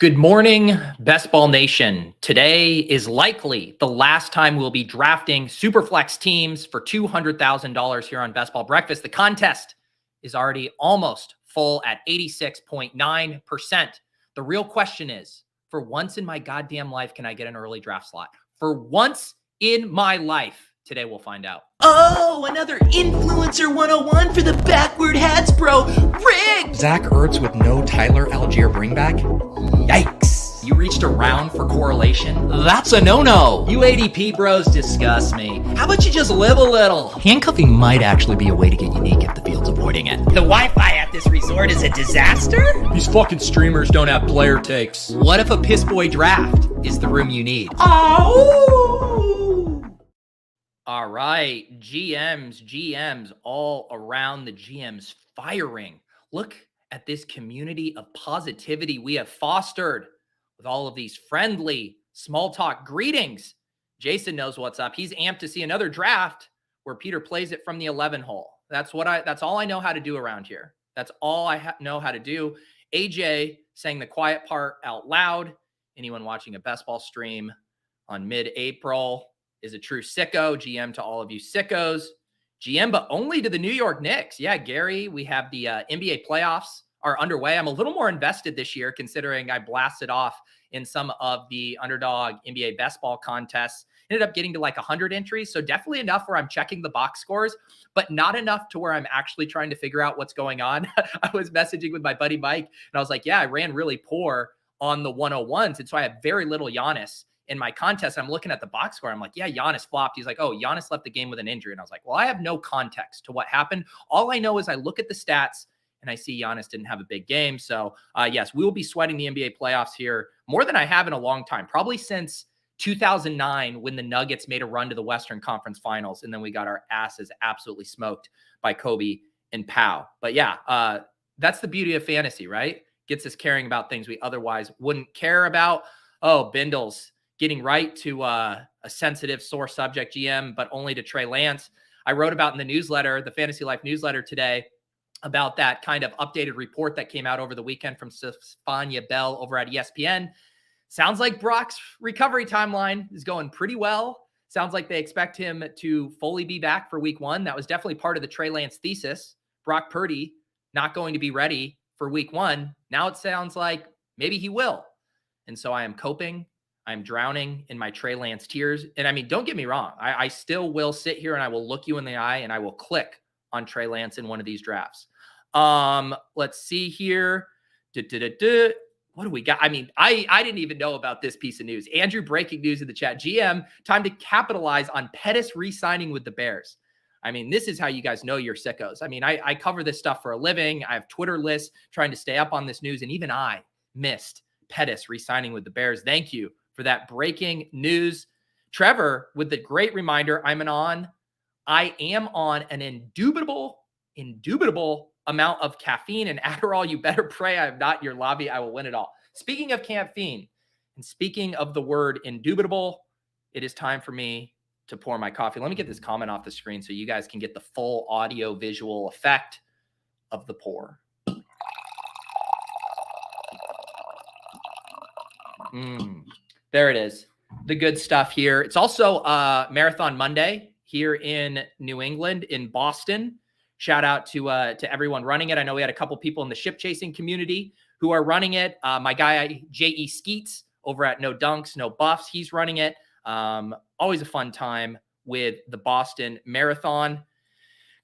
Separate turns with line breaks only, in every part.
Good morning, Best Ball Nation. Today is likely the last time we'll be drafting Superflex teams for $200,000 here on Best Ball Breakfast. The contest is already almost full at 86.9%. The real question is, for once in my goddamn life, can I get an early draft slot? For once in my life, today we'll find out.
Oh, another Influencer 101 for the backward hats, bro. Rigged!
Zach Ertz with no Tyler Algier bringback? Yikes.
You reached around for correlation?
That's a no-no.
You ADP bros disgust me. How about you just live a little?
Handcuffing might actually be a way to get unique if the field's avoiding it.
The Wi-Fi at this resort is a disaster?
These fucking streamers don't have player takes.
What if a piss boy draft is the room you need?
Oh!
All right, GMs all around, the GMs firing. Look at this community of positivity we have fostered with all of these friendly small talk greetings. Jason knows what's up. He's amped to see another draft where Peter plays it from the 11 hole. That's all I know how to do around here. That's all I know how to do. AJ saying the quiet part out loud. Anyone watching a best ball stream on mid-April is a true sicko. GM to all of you sickos. GM, but only to the New York Knicks. Yeah, Gary, we have the NBA playoffs are underway. I'm a little more invested this year considering I blasted off in some of the Underdog NBA best ball contests. Ended up getting to like 100 entries. So definitely enough where I'm checking the box scores, but not enough to where I'm actually trying to figure out what's going on. I was messaging with my buddy Mike and I was like, yeah, I ran really poor on the 101s. And so I have very little Giannis in my contest. I'm looking at the box score. I'm like, yeah, Giannis flopped. He's like, oh, Giannis left the game with an injury. And I was like, well, I have no context to what happened. All I know is I look at the stats and I see Giannis didn't have a big game. So yes, we will be sweating the NBA playoffs here more than I have in a long time, probably since 2009 when the Nuggets made a run to the Western Conference Finals. And then we got our asses absolutely smoked by Kobe and Pau. But yeah, that's the beauty of fantasy, right? Gets us caring about things we otherwise wouldn't care about. Oh, Bindles getting right to a sensitive sore subject, GM, but only to Trey Lance. I wrote about in the newsletter, the Fantasy Life newsletter today, about that kind of updated report that came out over the weekend from Stefania Bell over at ESPN. Sounds like Brock's recovery timeline is going pretty well. Sounds like they expect him to fully be back for week one. That was definitely part of the Trey Lance thesis. Brock Purdy not going to be ready for week one. Now it sounds like maybe he will. And so I am coping. I'm drowning in my Trey Lance tears. And I mean, don't get me wrong. I still will sit here and I will look you in the eye and I will click on Trey Lance in one of these drafts. Let's see here. What do we got? I mean, I didn't even know about this piece of news. Andrew, breaking news in the chat. GM, time to capitalize on Pettis re-signing with the Bears. I mean, this is how you guys know you're sickos. I mean, I cover this stuff for a living. I have Twitter lists trying to stay up on this news. And even I missed Pettis re-signing with the Bears. Thank you for that breaking news. Trevor, with the great reminder, I am on an indubitable amount of caffeine and Adderall. You better pray I am not your lobby. I will win it all. Speaking of caffeine and speaking of the word indubitable, it is time for me to pour my coffee. Let me get this comment off the screen so you guys can get the full audio visual effect of the pour. There it is. The good stuff here. It's also Marathon Monday here in New England, in Boston. Shout out to everyone running it. I know we had a couple people in the ship chasing community who are running it. My guy, J.E. Skeets over at No Dunks, No Buffs, he's running it. Always a fun time with the Boston Marathon.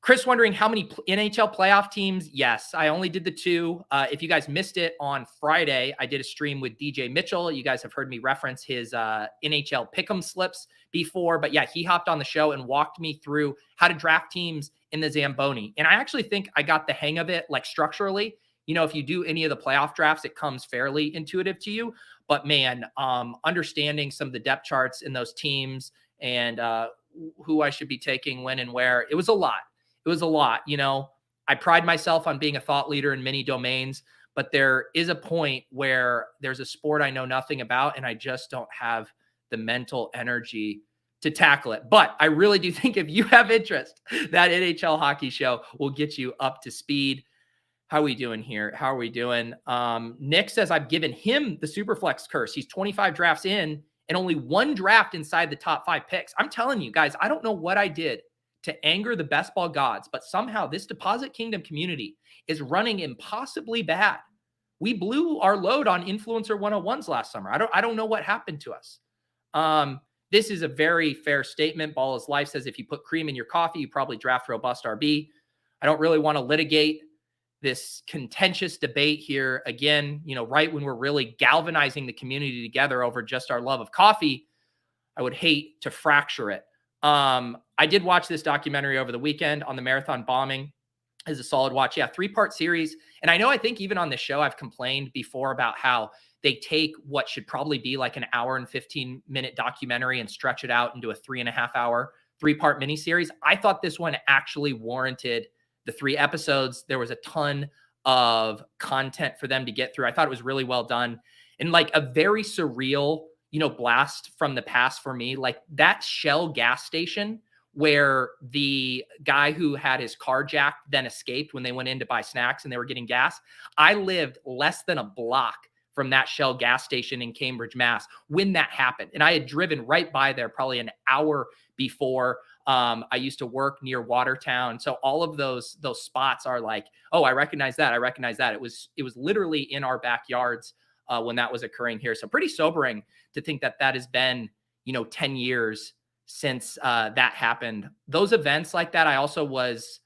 Chris wondering how many NHL playoff teams? Yes, I only did the 2. If you guys missed it on Friday, I did a stream with DJ Mitchell. You guys have heard me reference his NHL pick'em slips before, but yeah, he hopped on the show and walked me through how to draft teams in the Zamboni. And I actually think I got the hang of it, like structurally. You know, if you do any of the playoff drafts, it comes fairly intuitive to you. But man, understanding some of the depth charts in those teams and who I should be taking when and where, it was a lot. It was a lot. You know, I pride myself on being a thought leader in many domains, but there is a point where there's a sport I know nothing about and I just don't have the mental energy to tackle it. But I really do think if you have interest, that NHL hockey show will get you up to speed. How are we doing here? How are we doing? Nick says I've given him the Superflex curse. He's 25 drafts in and only one draft inside the top 5 picks. I'm telling you guys, I don't know what I did to anger the best ball gods, but somehow this Deposit Kingdom community is running impossibly bad. We blew our load on Influencer 101s last summer. I don't know what happened to us. This is a very fair statement. Ball is Life says if you put cream in your coffee, you probably draft robust RB. I don't really want to litigate this contentious debate here again, right when we're really galvanizing the community together over just our love of coffee. I would hate to fracture it. I did watch this documentary over the weekend on the marathon bombing. Is a solid watch. Yeah, 3-part series. And I think even on the show, I've complained before about how they take what should probably be like an hour and 15-minute documentary and stretch it out into a 3.5-hour 3-part miniseries. I thought this one actually warranted the 3 episodes. There was a ton of content for them to get through. I thought it was really well done and like a very surreal, blast from the past for me. Like that Shell gas station where the guy who had his car jacked then escaped when they went in to buy snacks and they were getting gas. I lived less than a block from that Shell gas station in Cambridge, Mass, when that happened. And I had driven right by there probably an hour before. I used to work near Watertown. So all of those spots are like, oh, I recognize that. I recognize that. It was literally in our backyards when that was occurring here. So pretty sobering to think that has been, 10 years since that happened. Those events like that,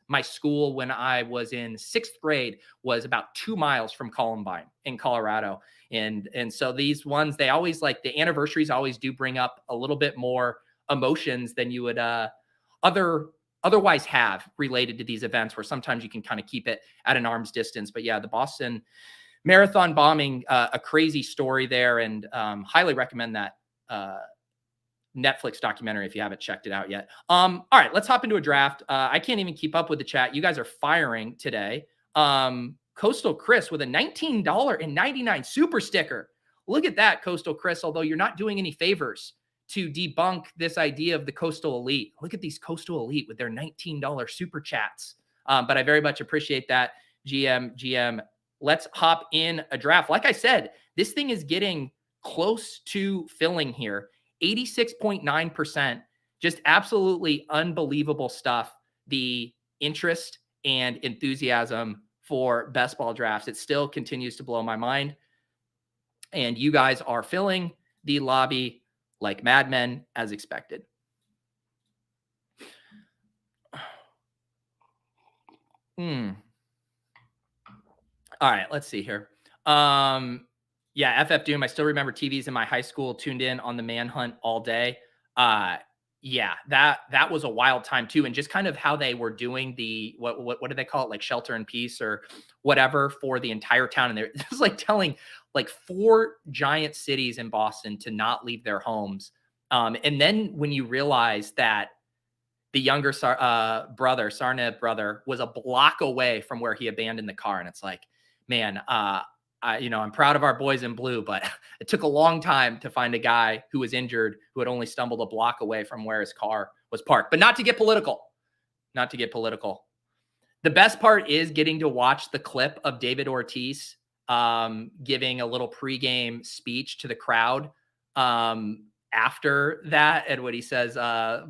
my school when I was in 6th grade was about 2 miles from Columbine in Colorado. And so these ones, they always like the anniversaries always do bring up a little bit more emotions than you would otherwise have related to these events where sometimes you can kind of keep it at an arm's distance. But yeah, the Boston Marathon bombing, a crazy story there, and highly recommend that Netflix documentary if you haven't checked it out yet. All right, let's hop into a draft. I can't even keep up with the chat. You guys are firing today. Coastal Chris with a $19.99 super sticker. Look at that, Coastal Chris, although you're not doing any favors to debunk this idea of the Coastal Elite. Look at these Coastal Elite with their $19 super chats. But I very much appreciate that, GM. Let's hop in a draft. Like I said, this thing is getting close to filling here. 86.9%, just absolutely unbelievable stuff. The interest and enthusiasm for best ball drafts, it still continues to blow my mind. And you guys are filling the lobby like madmen as expected. All right, let's see here. Yeah, FF Doom. I still remember TVs in my high school tuned in on the Manhunt all day. Yeah, that was a wild time too. And just kind of how they were doing the, what do they call it? Like Shelter in Peace or whatever for the entire town. And it was like telling like 4 giant cities in Boston to not leave their homes. And then when you realize that the younger Sarnath brother was a block away from where he abandoned the car. And it's like, man, I'm proud of our boys in blue, but it took a long time to find a guy who was injured, who had only stumbled a block away from where his car was parked. But not to get political. The best part is getting to watch the clip of David Ortiz giving a little pregame speech to the crowd after that. And what he says,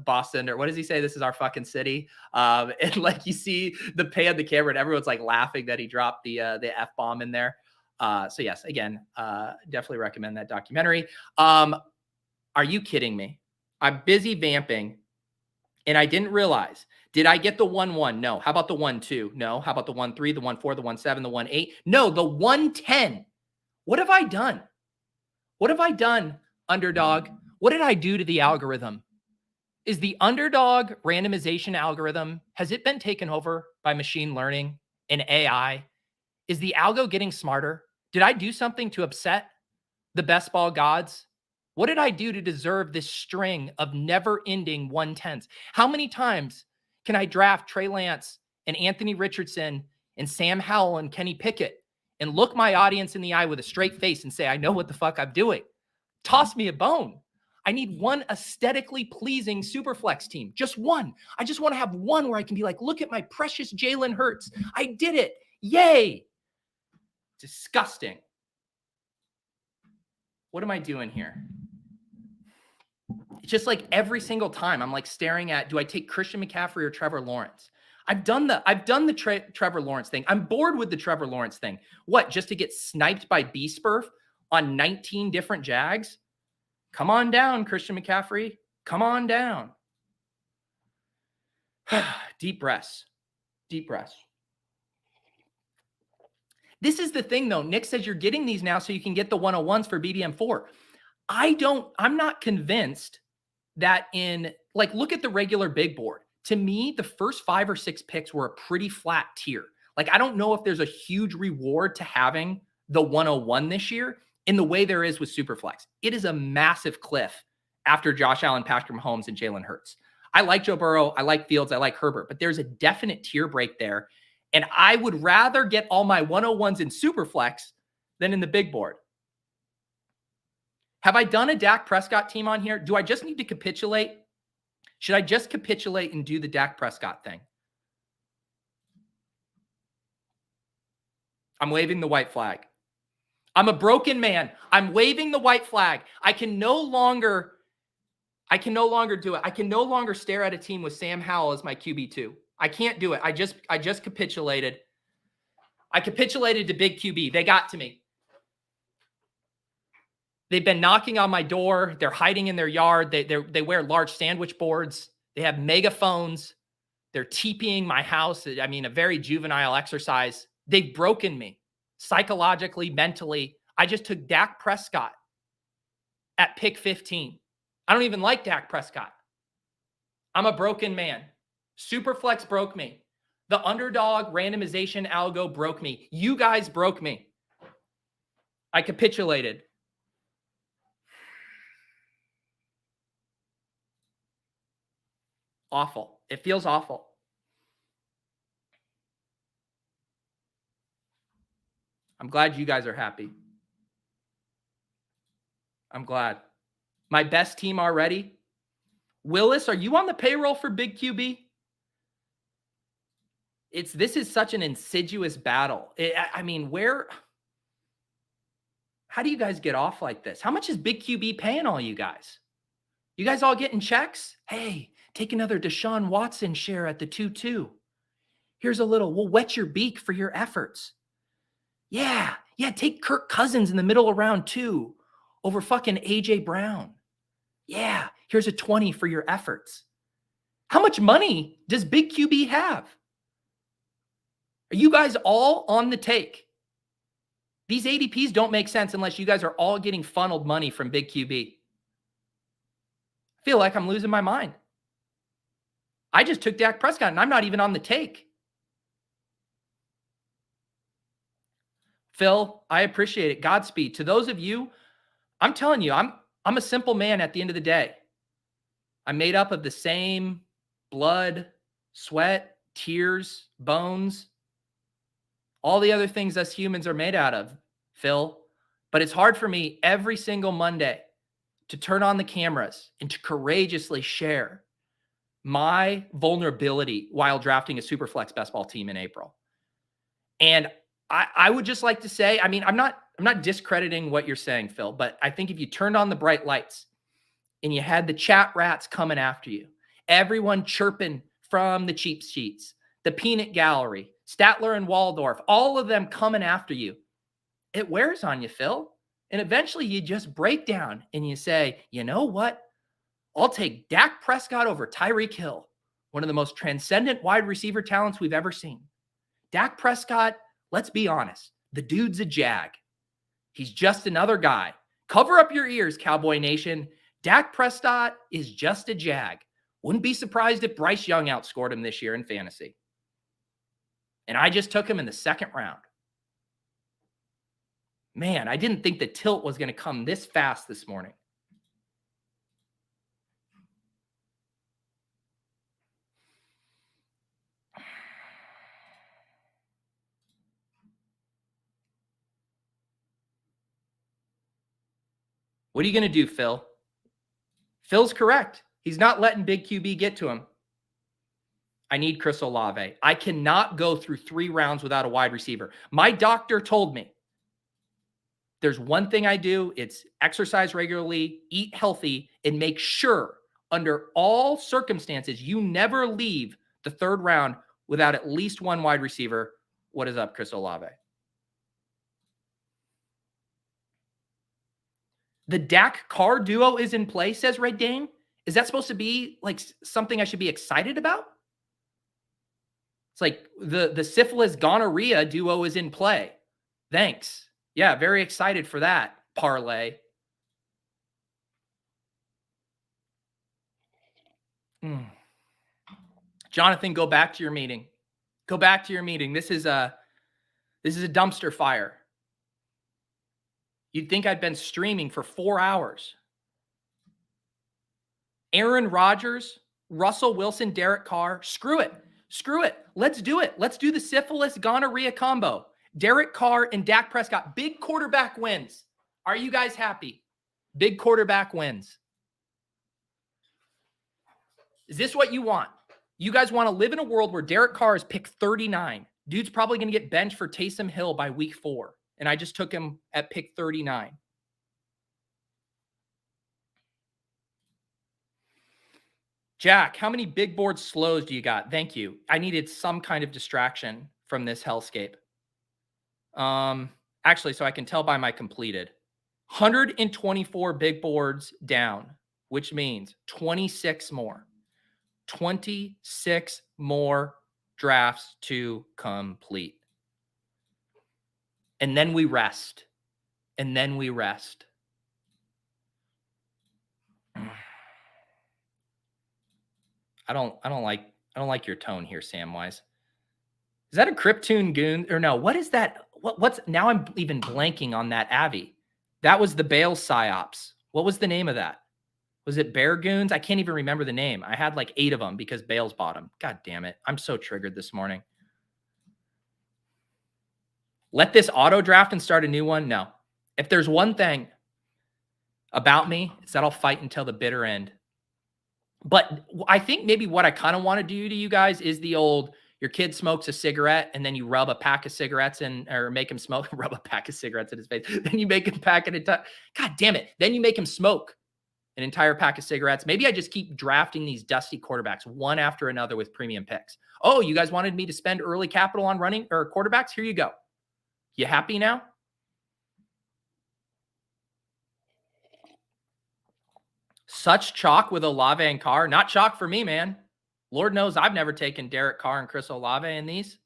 Boston, or what does he say? This is our fucking city. And like you see the camera and everyone's like laughing that he dropped the F-bomb in there. So yes, again, definitely recommend that documentary. Are you kidding me? I'm busy vamping and I didn't realize. Did I get the 1-1? No. How about the 1-2? No. How about the 1-3, the 1-4, the 1-7, the 1-8? No, the 1-10. What have I done? Underdog? What did I do to the algorithm? Is the Underdog randomization algorithm, has it been taken over by machine learning and AI? Is the algo getting smarter? Did I do something to upset the best ball gods? What did I do to deserve this string of never-ending 1-10s? How many times can I draft Trey Lance and Anthony Richardson and Sam Howell and Kenny Pickett and look my audience in the eye with a straight face and say, I know what the fuck I'm doing? Toss me a bone. I need one aesthetically pleasing Superflex team. Just one. I just want to have one where I can be like, look at my precious Jalen Hurts. I did it. Yay! Disgusting. What am I doing here? It's just like every single time I'm like staring at, do I take Christian McCaffrey or Trevor Lawrence? I've done the Trevor Lawrence thing. I'm bored with the Trevor Lawrence thing. What, just to get sniped by B-Spurf on 19 different Jags? Come on down, Christian McCaffrey. Come on down. Deep breaths. Deep breaths. This is the thing, though. Nick says you're getting these now so you can get the 101s for BBM4. I'm not convinced that look at the regular big board. To me, the first 5 or 6 picks were a pretty flat tier. Like, I don't know if there's a huge reward to having the 101 this year in the way there is with Superflex. It is a massive cliff after Josh Allen, Patrick Mahomes, and Jalen Hurts. I like Joe Burrow. I like Fields. I like Herbert. But there's a definite tier break there. And I would rather get all my 101s in Superflex than in the big board. Have I done a Dak Prescott team on here? Do I just need to capitulate? Should I just capitulate and do the Dak Prescott thing? I'm waving the white flag. I'm a broken man. I'm waving the white flag. I can no longer do it. I can no longer stare at a team with Sam Howell as my QB2. I can't do it. I just capitulated. I capitulated to big QB. They got to me. They've been knocking on my door. They're hiding in their yard. They wear large sandwich boards. They have megaphones. They're TPing my house. I mean, a very juvenile exercise. They've broken me psychologically, mentally. I just took Dak Prescott at pick 15. I don't even like Dak Prescott. I'm a broken man. Superflex broke me. The underdog randomization algo broke me. You guys broke me. I capitulated. Awful. It feels awful. I'm glad you guys are happy. I'm glad. My best team already. Willis, are you on the payroll for Big QB? This is such an insidious battle. How do you guys get off like this? How much is Big QB paying all you guys? You guys all getting checks? Hey, take another Deshaun Watson share at the 2-2. Here's a little, we'll wet your beak for your efforts. Yeah, take Kirk Cousins in the middle of round 2 over fucking AJ Brown. Yeah, here's a 20 for your efforts. How much money does Big QB have? Are you guys all on the take? These ADPs don't make sense unless you guys are all getting funneled money from Big QB. I feel like I'm losing my mind. I just took Dak Prescott and I'm not even on the take. Phil, I appreciate it. Godspeed. To those of you, I'm telling you, I'm a simple man at the end of the day. I'm made up of the same blood, sweat, tears, bones, all the other things us humans are made out of, Phil. But it's hard for me every single Monday to turn on the cameras and to courageously share my vulnerability while drafting a Superflex best ball team in April. And I would just like to say, I mean, I'm not discrediting what you're saying, Phil, but I think if you turned on the bright lights and you had the chat rats coming after you, everyone chirping from the cheap sheets, the peanut gallery, Statler and Waldorf, all of them coming after you, it wears on you, Phil. And eventually you just break down and you say, you know what? I'll take Dak Prescott over Tyreek Hill, one of the most transcendent wide receiver talents we've ever seen. Dak Prescott, let's be honest, the dude's a jag. He's just another guy. Cover up your ears, Cowboy Nation. Dak Prescott is just a jag. Wouldn't be surprised if Bryce Young outscored him this year in fantasy. And I just took him in the second round. Man, I didn't think the tilt was going to come this fast this morning. What are you going to do, Phil? Phil's correct. He's not letting Big QB get to him. I need Chris Olave. I cannot go through 3 rounds without a wide receiver. My doctor told me there's one thing I do. It's exercise regularly, eat healthy, and make sure under all circumstances, you never leave the 3rd round without at least one wide receiver. What is up, Chris Olave? The Dak Carr duo is in play, says Red Dane. Is that supposed to be like something I should be excited about? It's like the syphilis gonorrhea duo is in play. Thanks. Yeah, very excited for that parlay. Jonathan, go back to your meeting. Go back to your meeting. This is a dumpster fire. You'd think I'd been streaming for 4 hours. Aaron Rodgers, Russell Wilson, Derek Carr. Screw it. Screw it. Let's do it. Let's do the syphilis gonorrhea combo. Derek Carr and Dak Prescott. Big quarterback wins. Are you guys happy? Big quarterback wins. Is this what you want? You guys want to live in a world where Derek Carr is pick 39. Dude's probably going to get benched for Taysom Hill by week 4. And I just took him at pick 39. Jack, how many big board slows do you got? Thank you. I needed some kind of distraction from this hellscape. Actually, so I can tell by my completed. 124 big boards down, which means 26 more. 26 more drafts to complete. And then we rest. And then we rest. I don't like your tone here, Samwise. Is that a Cryptoon Goon? Or no, what is that? What's now I'm even blanking on that Avi. That was the Bale Psyops. What was the name of that? Was it Bear Goons? I can't even remember the name. I had like 8 of them because Bale's bought them. God damn it. I'm so triggered this morning. Let this auto draft and start a new one? No. If there's one thing about me, it's that I'll fight until the bitter end. But I think maybe what I kind of want to do to you guys is the old, your kid smokes a cigarette and then you rub a pack of cigarettes in, or make him smoke, rub a pack of cigarettes in his face. Then you make him pack it. God damn it. Then you make him smoke an entire pack of cigarettes. Maybe I just keep drafting these dusty quarterbacks one after another with premium picks. Oh, you guys wanted me to spend early capital on running or quarterbacks? Here you go. You happy now? Such chalk with Olave and Carr. Not chalk for me, man. Lord knows I've never taken Derek Carr and Chris Olave in these.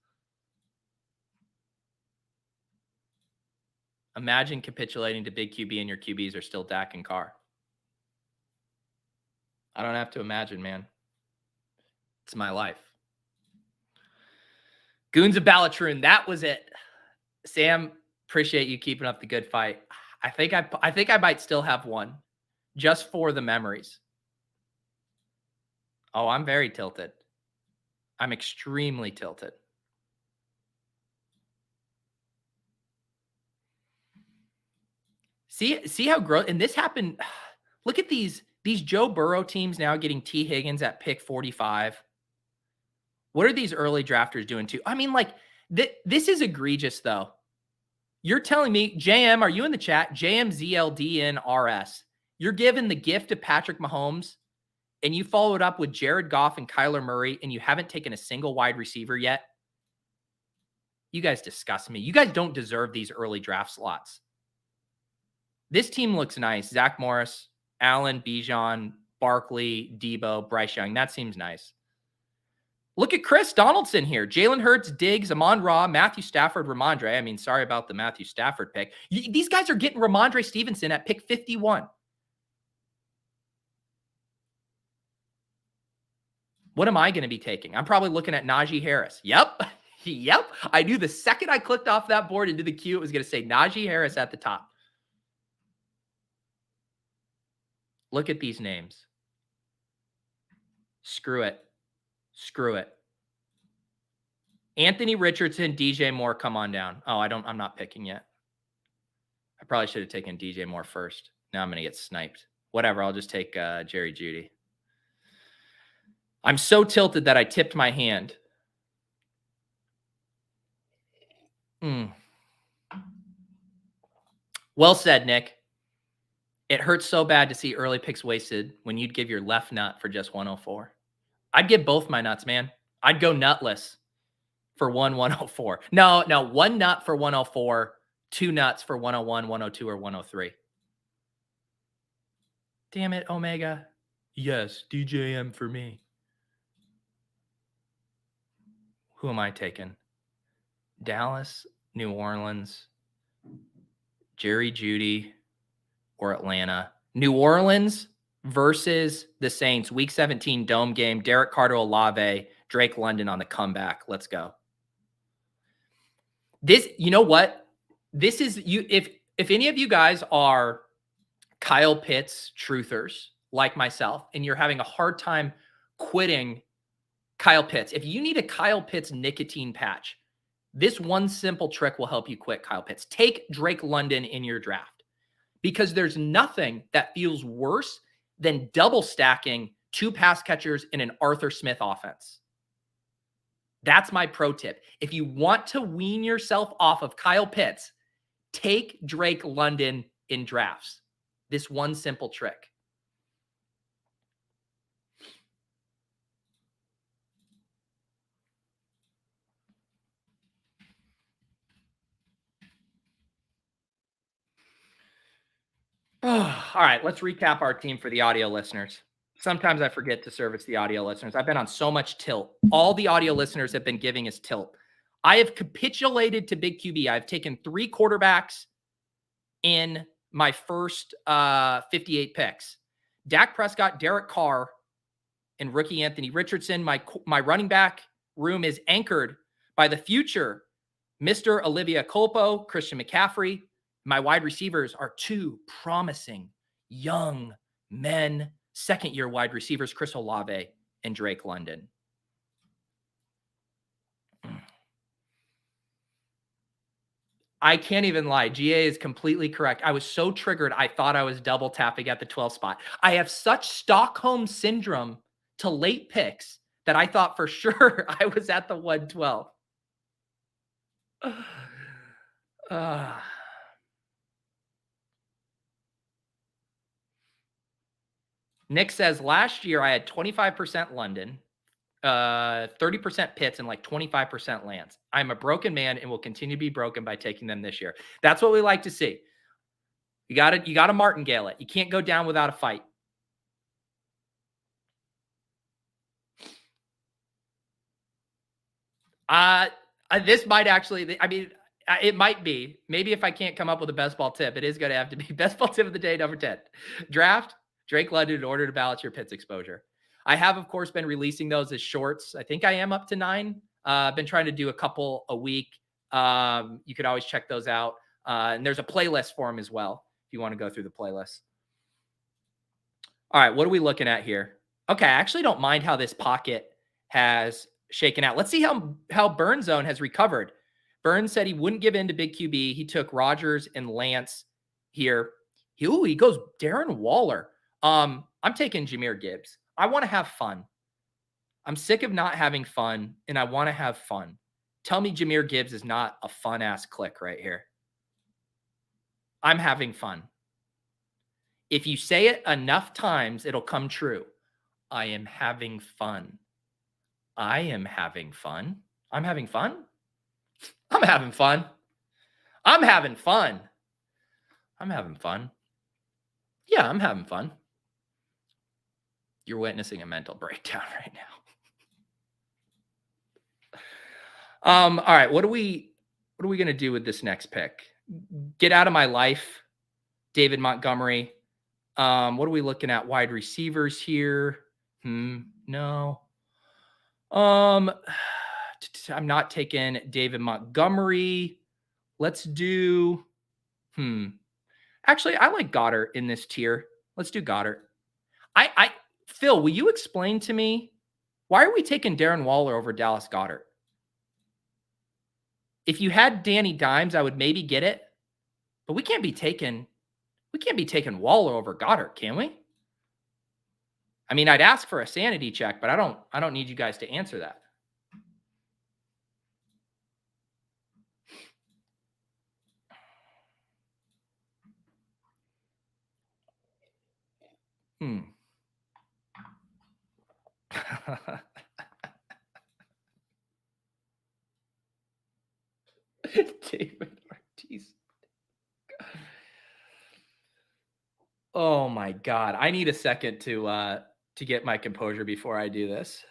Imagine capitulating to big QB and your QBs are still Dak and Carr. I don't have to imagine, man. It's my life. Goons of Ballatroon. That was it. Sam, appreciate you keeping up the good fight. I think I might still have one. Just for the memories. Oh, I'm very tilted. I'm extremely tilted. See how gross. And this happened. Look at these Joe Burrow teams now getting T. Higgins at pick 45. What are these early drafters doing too? I mean, like, this is egregious, though. You're telling me, JM, are you in the chat? JMZLDNRS. You're given the gift of Patrick Mahomes, and you followed up with Jared Goff and Kyler Murray, and you haven't taken a single wide receiver yet? You guys disgust me. You guys don't deserve these early draft slots. This team looks nice. Zach Morris, Allen, Bijan, Barkley, Debo, Bryce Young. That seems nice. Look at Chris Donaldson here. Jalen Hurts, Diggs, Amon-Ra, Matthew Stafford, Ramondre. I mean, sorry about the Matthew Stafford pick. These guys are getting Ramondre Stevenson at pick 51. What am I going to be taking? I'm probably looking at Najee Harris. Yep. Yep. I knew the second I clicked off that board into the queue, it was going to say Najee Harris at the top. Look at these names. Screw it. Screw it. Anthony Richardson, DJ Moore, come on down. Oh, I'm not picking yet. I probably should have taken DJ Moore first. Now I'm going to get sniped. Whatever. I'll just take Jerry Jeudy. I'm so tilted that I tipped my hand. Well said, Nick. It hurts so bad to see early picks wasted when you'd give your left nut for just 104. I'd give both my nuts, man. I'd go nutless for 104. No, one nut for 104, two nuts for 101, 102, or 103. Damn it, Omega. Yes, DJM for me. Who am I taking? Dallas, New Orleans, Jerry Jeudy, or Atlanta? New Orleans versus the Saints, Week 17 dome game. Derek Carter, Olave, Drake London on the comeback. Let's go. This, you know what? This is you. If any of you guys are Kyle Pitts truthers like myself, and you're having a hard time quitting Kyle Pitts, if you need a Kyle Pitts nicotine patch, this one simple trick will help you quit Kyle Pitts. Take Drake London in your draft, because there's nothing that feels worse than double stacking two pass catchers in an Arthur Smith offense. That's my pro tip. If you want to wean yourself off of Kyle Pitts, take Drake London in drafts. This one simple trick. All right, let's recap our team for the audio listeners. Sometimes I forget to service the audio listeners. I've been on so much tilt. All the audio listeners have been giving us tilt. I have capitulated to Big QB. I've taken 3 quarterbacks in my first 58 picks. Dak Prescott, Derek Carr, and rookie Anthony Richardson. My running back room is anchored by the future Mr. Olivia Culpo, Christian McCaffrey. My wide receivers are 2 promising young men, second-year wide receivers, Chris Olave and Drake London. I can't even lie. GA is completely correct. I was so triggered, I thought I was double tapping at the 12 spot. I have such Stockholm syndrome to late picks that I thought for sure I was at the 112. Nick says, last year I had 25% London, 30% Pitts, and like 25% Lance. I'm a broken man and will continue to be broken by taking them this year. That's what we like to see. You got to martingale it. You can't go down without a fight. This might actually, I mean, it might be. Maybe if I can't come up with a best ball tip, it is going to have to be best ball tip of the day, number 10. Draft Drake London in order to balance your Pitts exposure. I have, of course, been releasing those as shorts. I think I am up to 9. I've been trying to do a couple a week. You could always check those out. And there's a playlist for them as well, if you want to go through the playlist. All right, what are we looking at here? Okay, I actually don't mind how this pocket has shaken out. Let's see how Burn Zone has recovered. Burns said he wouldn't give in to Big QB. He took Rodgers and Lance here. He goes Darren Waller. I'm taking Jahmyr Gibbs. I want to have fun. I'm sick of not having fun, and I want to have fun. Tell me Jahmyr Gibbs is not a fun-ass click right here. I'm having fun. If you say it enough times, it'll come true. I am having fun. I am having fun. I'm having fun. I'm having fun. I'm having fun. I'm having fun. Yeah, I'm having fun. You're witnessing a mental breakdown right now. All right, what are we going to do with this next pick? Get out of my life, David Montgomery. What are we looking at? Wide receivers here? No. I'm not taking David Montgomery. Let's do, actually, I like Goedert in this tier. Let's do Goedert. Phil, will you explain to me, why are we taking Darren Waller over Dallas Goedert? If you had Danny Dimes, I would maybe get it, but we can't be taking Waller over Goedert, can we? I mean, I'd ask for a sanity check, but I don't need you guys to answer that. David Ortiz. Oh my God. I need a second to get my composure before I do this.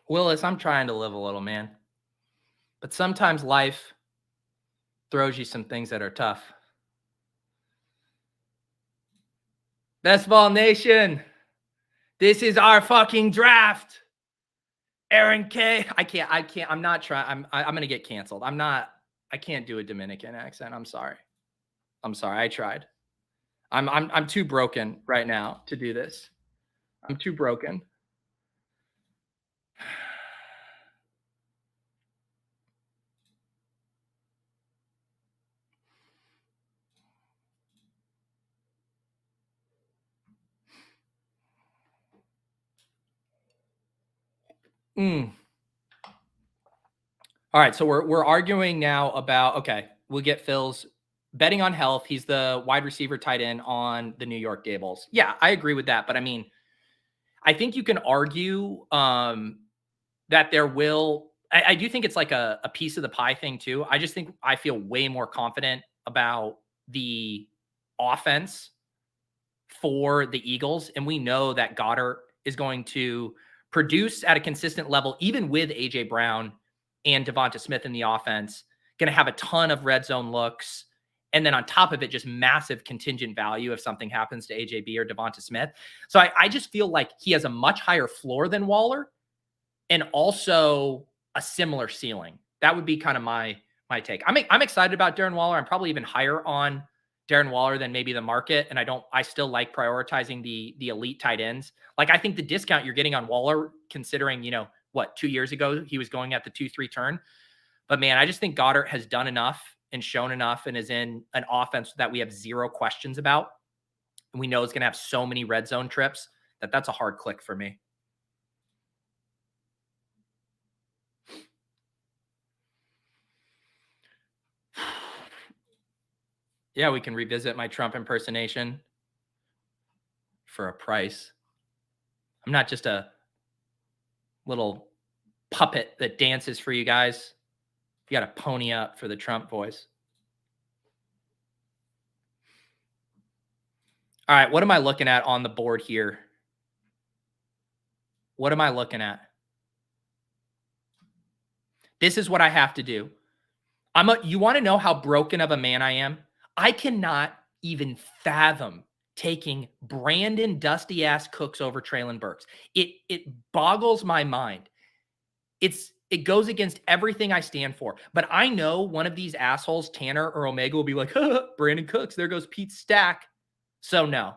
Willis, I'm trying to live a little, man. But sometimes life throws you some things that are tough. Best Ball Nation. This is our fucking draft. Aaron K. I can't. I'm not trying. I'm going to get canceled. I can't do a Dominican accent. I'm sorry. I tried. I'm too broken right now to do this. I'm too broken. All right, so we're arguing now about, okay, we'll get Phil's betting on health. He's the wide receiver tight end on the New York Gables. Yeah, I agree with that. But I mean, I think you can argue that there will, I do think it's like a piece of the pie thing too. I just think I feel way more confident about the offense for the Eagles. And we know that Goedert is going to produce at a consistent level, even with AJ Brown and Devonta Smith in the offense, going to have a ton of red zone looks. And then on top of it, just massive contingent value if something happens to AJB or Devonta Smith. So I just feel like he has a much higher floor than Waller and also a similar ceiling. That would be kind of my take. I'm excited about Darren Waller. I'm probably even higher on Darren Waller than maybe the market. And I still like prioritizing the elite tight ends. Like, I think the discount you're getting on Waller, considering, 2 years ago, he was going at the 2-3 turn. But man, I just think Goedert has done enough and shown enough and is in an offense that we have zero questions about. And we know it's going to have so many red zone trips that's a hard click for me. Yeah, we can revisit my Trump impersonation for a price. I'm not just a little puppet that dances for you guys. You got to pony up for the Trump voice. All right, what am I looking at on the board here? What am I looking at? This is what I have to do. You want to know how broken of a man I am? I cannot even fathom taking Brandon dusty ass Cooks over Treylog Burks. It boggles my mind. It goes against everything I stand for. But I know one of these assholes, Tanner or Omega, will be like, Brandon Cooks, there goes Pete's stack. So no.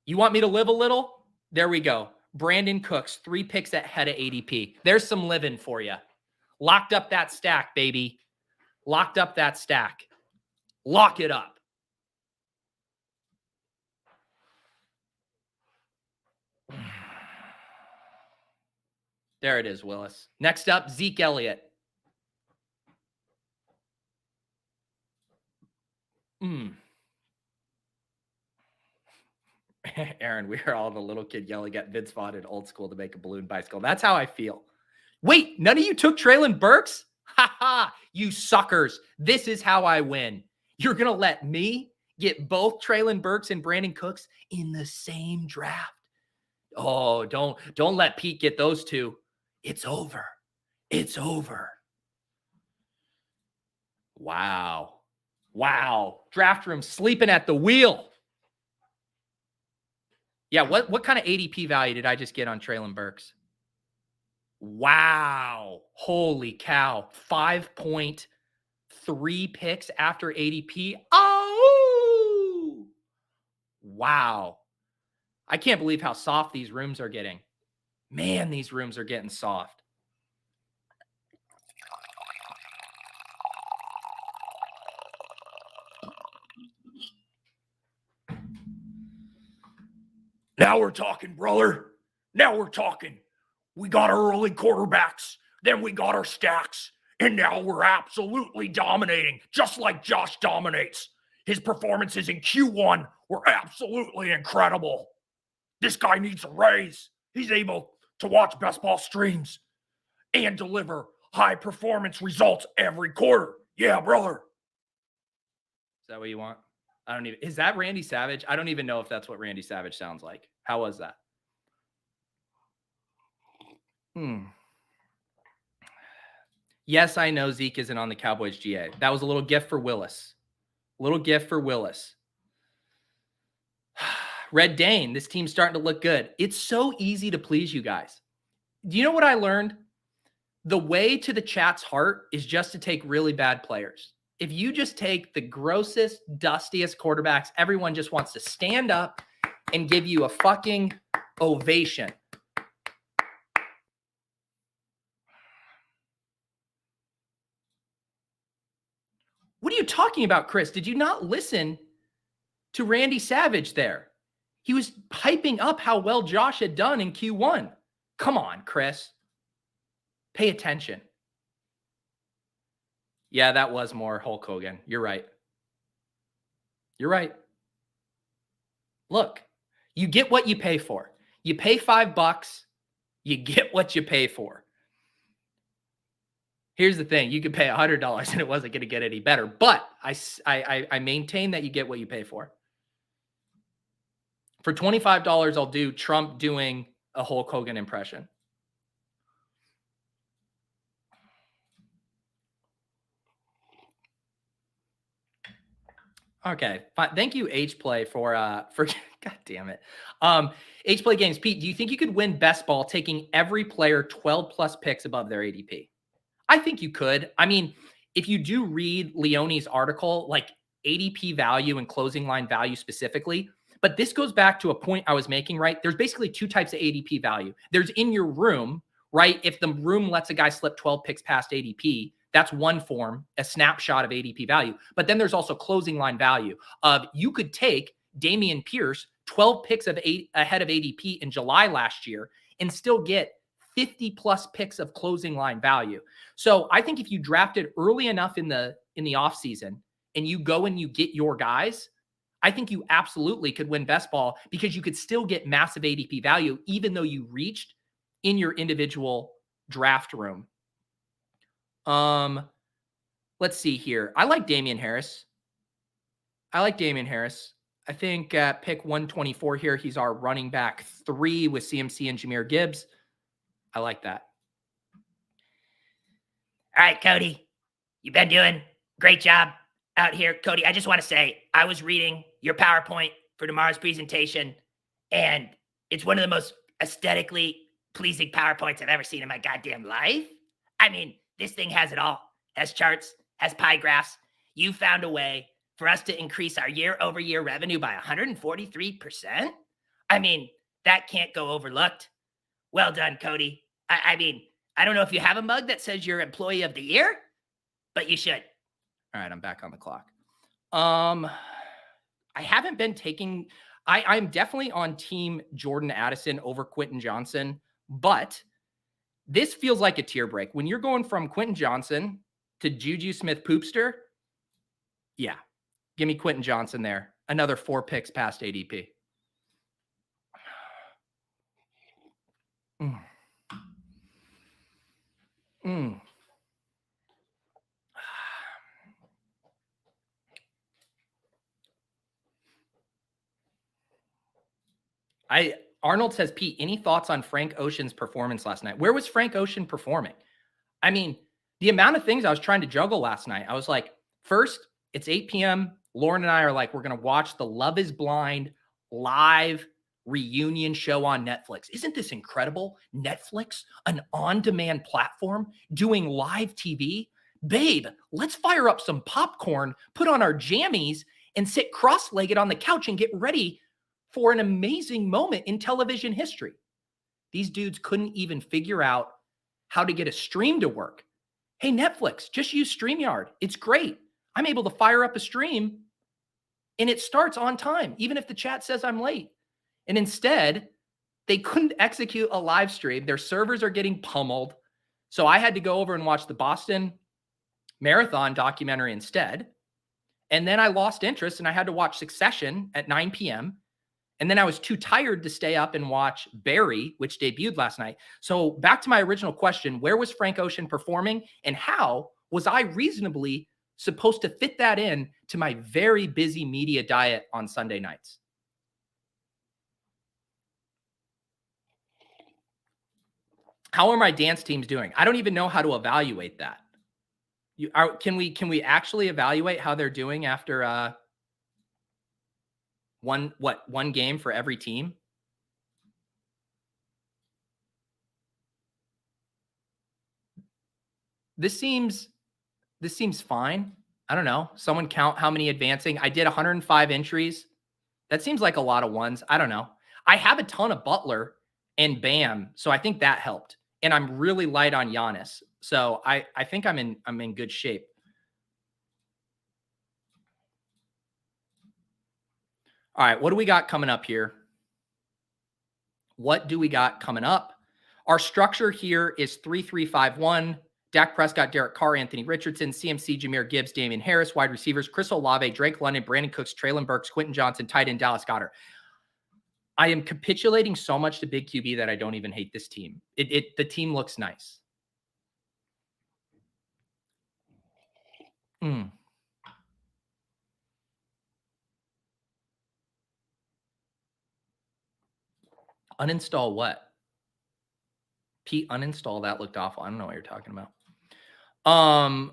You want me to live a little? There we go. Brandon Cooks, 3 picks ahead of ADP. There's some living for you. Locked up that stack, baby. Locked up that stack. Lock it up. There it is, Willis. Next up, Zeke Elliott. Aaron, we are all the little kid yelling at Vince Vaughn in Old School to make a balloon bicycle. That's how I feel. Wait, none of you took Treylog Burks? Ha ha, you suckers. This is how I win. You're going to let me get both Treylog Burks and Brandon Cooks in the same draft. Oh, don't let Pete get those two. It's over. It's over. Wow. Draft room sleeping at the wheel. Yeah, what kind of ADP value did I just get on Treylog Burks? Wow. Holy cow. 5.3 picks after ADP. Oh! Wow. I can't believe how soft these rooms are getting. Man, these rooms are getting soft.
Now we're talking, brother. Now we're talking. We got our early quarterbacks. Then we got our stacks. And now we're absolutely dominating, just like Josh dominates. His performances in Q1 were absolutely incredible. This guy needs a raise. He's able to watch best ball streams and deliver high performance results every quarter. Yeah, brother.
Is that what you want? Is that Randy Savage? I don't even know if that's what Randy Savage sounds like. How was that? Yes, I know Zeke isn't on the Cowboys GA. That was a little gift for Willis. Red Dane, this team's starting to look good. It's so easy to please you guys. Do you know what I learned? The way to the chat's heart is just to take really bad players. If you just take the grossest, dustiest quarterbacks, everyone just wants to stand up and give you a fucking ovation. What are you talking about, Chris? Did you not listen to Randy Savage there? He was hyping up how well Josh had done in Q1. Come on, Chris. Pay attention. Yeah, that was more Hulk Hogan. You're right. Look, you get what you pay for. You pay $5, you get what you pay for. Here's the thing. You could pay $100 and it wasn't going to get any better. But I maintain that you get what you pay for. For $25, I'll do Trump doing a Hulk Hogan impression. Okay, fine. Thank you, H-Play, for God damn it. H-Play Games. Pete, do you think you could win best ball taking every player 12 plus picks above their ADP? I think you could. I mean, if you do read Leone's article, like ADP value and closing line value specifically, but this goes back to a point I was making, right? There's basically two types of ADP value. There's in your room, right? If the room lets a guy slip 12 picks past ADP, that's one form, a snapshot of ADP value. But then there's also closing line value of you could take Dameon Pierce 12 picks ahead of ADP in July last year and still get 50 plus picks of closing line value. So I think if you drafted early enough in the offseason and you go and you get your guys, I think you absolutely could win best ball because you could still get massive ADP value even though you reached in your individual draft room. Let's see here. I like Damian Harris. I think at pick 124 here, he's our running back 3 with CMC and Jahmyr Gibbs. I like that.
All right, Cody, you've been doing a great job out here. Cody, I just want to say I was reading your PowerPoint for tomorrow's presentation, and it's one of the most aesthetically pleasing PowerPoints I've ever seen in my goddamn life. I mean, this thing has it all. Has charts, has pie graphs. You found a way for us to increase our year-over-year revenue by 143%. I mean, that can't go overlooked. Well done, Cody. I mean, I don't know if you have a mug that says you're Employee of the Year, but you should.
All right, I'm back on the clock. I haven't been taking... I'm definitely on team Jordan Addison over Quentin Johnson, but this feels like a tier break. When you're going from Quentin Johnson to Juju Smith-Poopster, yeah, give me Quentin Johnson there. Another 4 picks past ADP. Arnold says, Pete, any thoughts on Frank Ocean's performance last night? Where was Frank Ocean performing? I mean, the amount of things I was trying to juggle last night, I was like, first, it's 8 p.m. Lauren and I are like, we're going to watch the Love is Blind live reunion show on Netflix. Isn't this incredible? Netflix, an on-demand platform doing live TV. Babe, let's fire up some popcorn, put on our jammies, and sit cross-legged on the couch and get ready for an amazing moment in television history. These dudes couldn't even figure out how to get a stream to work. Hey, Netflix, just use StreamYard. It's great. I'm able to fire up a stream and it starts on time, even if the chat says I'm late. And instead, they couldn't execute a live stream. Their servers are getting pummeled. So I had to go over and watch the Boston Marathon documentary instead. And then I lost interest and I had to watch Succession at 9 p.m. And then I was too tired to stay up and watch Barry, which debuted last night. So back to my original question, where was Frank Ocean performing and how was I reasonably supposed to fit that in to my very busy media diet on Sunday nights? How are my dance teams doing? I don't even know how to evaluate that. Can we actually evaluate how they're doing after one game for every team? This seems fine. I don't know. Someone count how many advancing. I did 105 entries. That seems like a lot of ones. I don't know. I have a ton of Butler and Bam, so I think that helped. And I'm really light on Giannis. So I think I'm in good shape. All right, what do we got coming up here? What do we got coming up? Our structure here is 3-3-5-1. Dak Prescott, Derek Carr, Anthony Richardson, CMC, Jahmyr Gibbs, Damian Harris, wide receivers, Chris Olave, Drake London, Brandon Cooks, Treylon Burks, Quentin Johnson, tight end, Dallas Goedert. I am capitulating so much to Big QB that I don't even hate this team. The team looks nice. Uninstall what? Pete, uninstall that looked awful. I don't know what you're talking about. All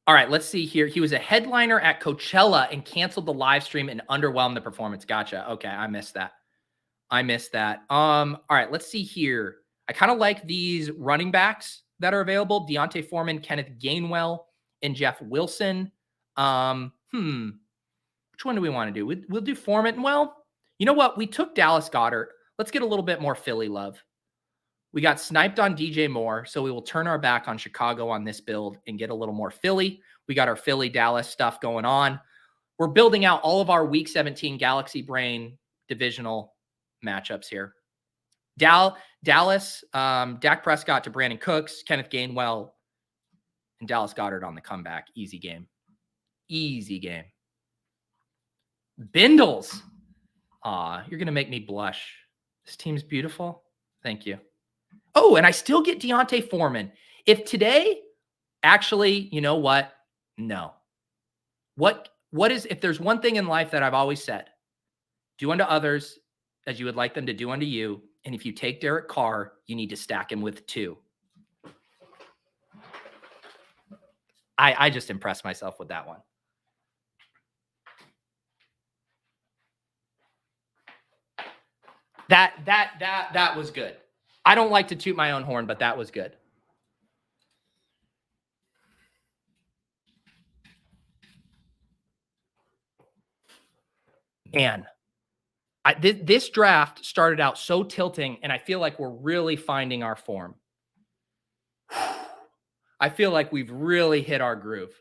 right, let's see here. He was a headliner at Coachella and canceled the live stream and underwhelmed the performance. Gotcha. Okay, I missed that. All right, let's see here. I kind of like these running backs that are available. Deontay Foreman, Kenneth Gainwell, and Jeff Wilson. Which one do we want to do? We'll do Foreman. Well, you know what? We took Dallas Goedert. Let's get a little bit more Philly love. We got sniped on DJ Moore, so we will turn our back on Chicago on this build and get a little more Philly. We got our Philly-Dallas stuff going on. We're building out all of our Week 17 Galaxy Brain divisional matchups here. Dallas, Dak Prescott to Brandon Cooks, Kenneth Gainwell, and Dallas Goedert on the comeback. Easy game. Bindles. Aw, you're going to make me blush. This team's beautiful. Thank you. Oh, and I still get Deontay Foreman. If today, actually, you know what? No. What is, if there's one thing in life that I've always said, do unto others as you would like them to do unto you. And if you take Derek Carr, you need to stack him with 2. I just impressed myself with that one. That was good. I don't like to toot my own horn, but that was good. And this draft started out so tilting, and I feel like we're really finding our form. I feel like we've really hit our groove.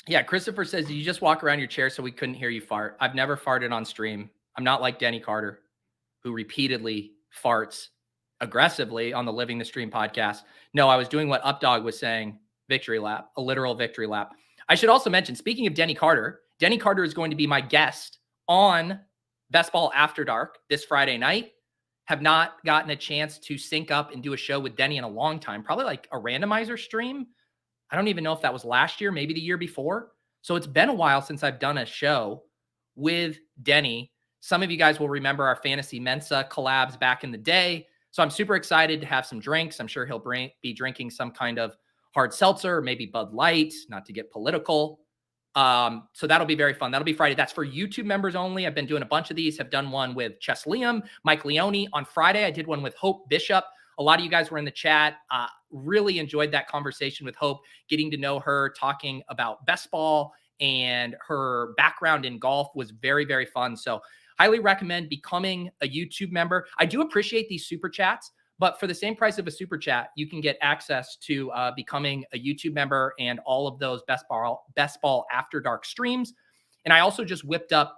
Yeah, Christopher says, did you just walk around your chair so we couldn't hear you fart? I've never farted on stream. I'm not like Denny Carter, who repeatedly farts aggressively on the Living the Stream podcast. No, I was doing what Updog was saying, victory lap, a literal victory lap. I should also mention, speaking of Denny Carter is going to be my guest on Best Ball After Dark this Friday night. Have not gotten a chance to sync up and do a show with Denny in a long time, probably like a randomizer stream. I don't even know if that was last year, maybe the year before. So it's been a while since I've done a show with Denny. Some of you guys will remember our Fantasy Mensa collabs back in the day. So I'm super excited to have some drinks. I'm sure he'll be drinking some kind of hard seltzer, maybe Bud Light, not to get political. So that'll be very fun. That'll be Friday. That's for YouTube members only. I've been doing a bunch of these. Have done one with Chess Liam, Mike Leone. On Friday, I did one with Hope Bishop. A lot of you guys were in the chat. Really enjoyed that conversation with Hope, getting to know her, talking about best ball and her background in golf was very, very fun. So highly recommend becoming a YouTube member. I do appreciate these super chats, but for the same price of a super chat, you can get access to becoming a YouTube member and all of those best ball after dark streams. And I also just whipped up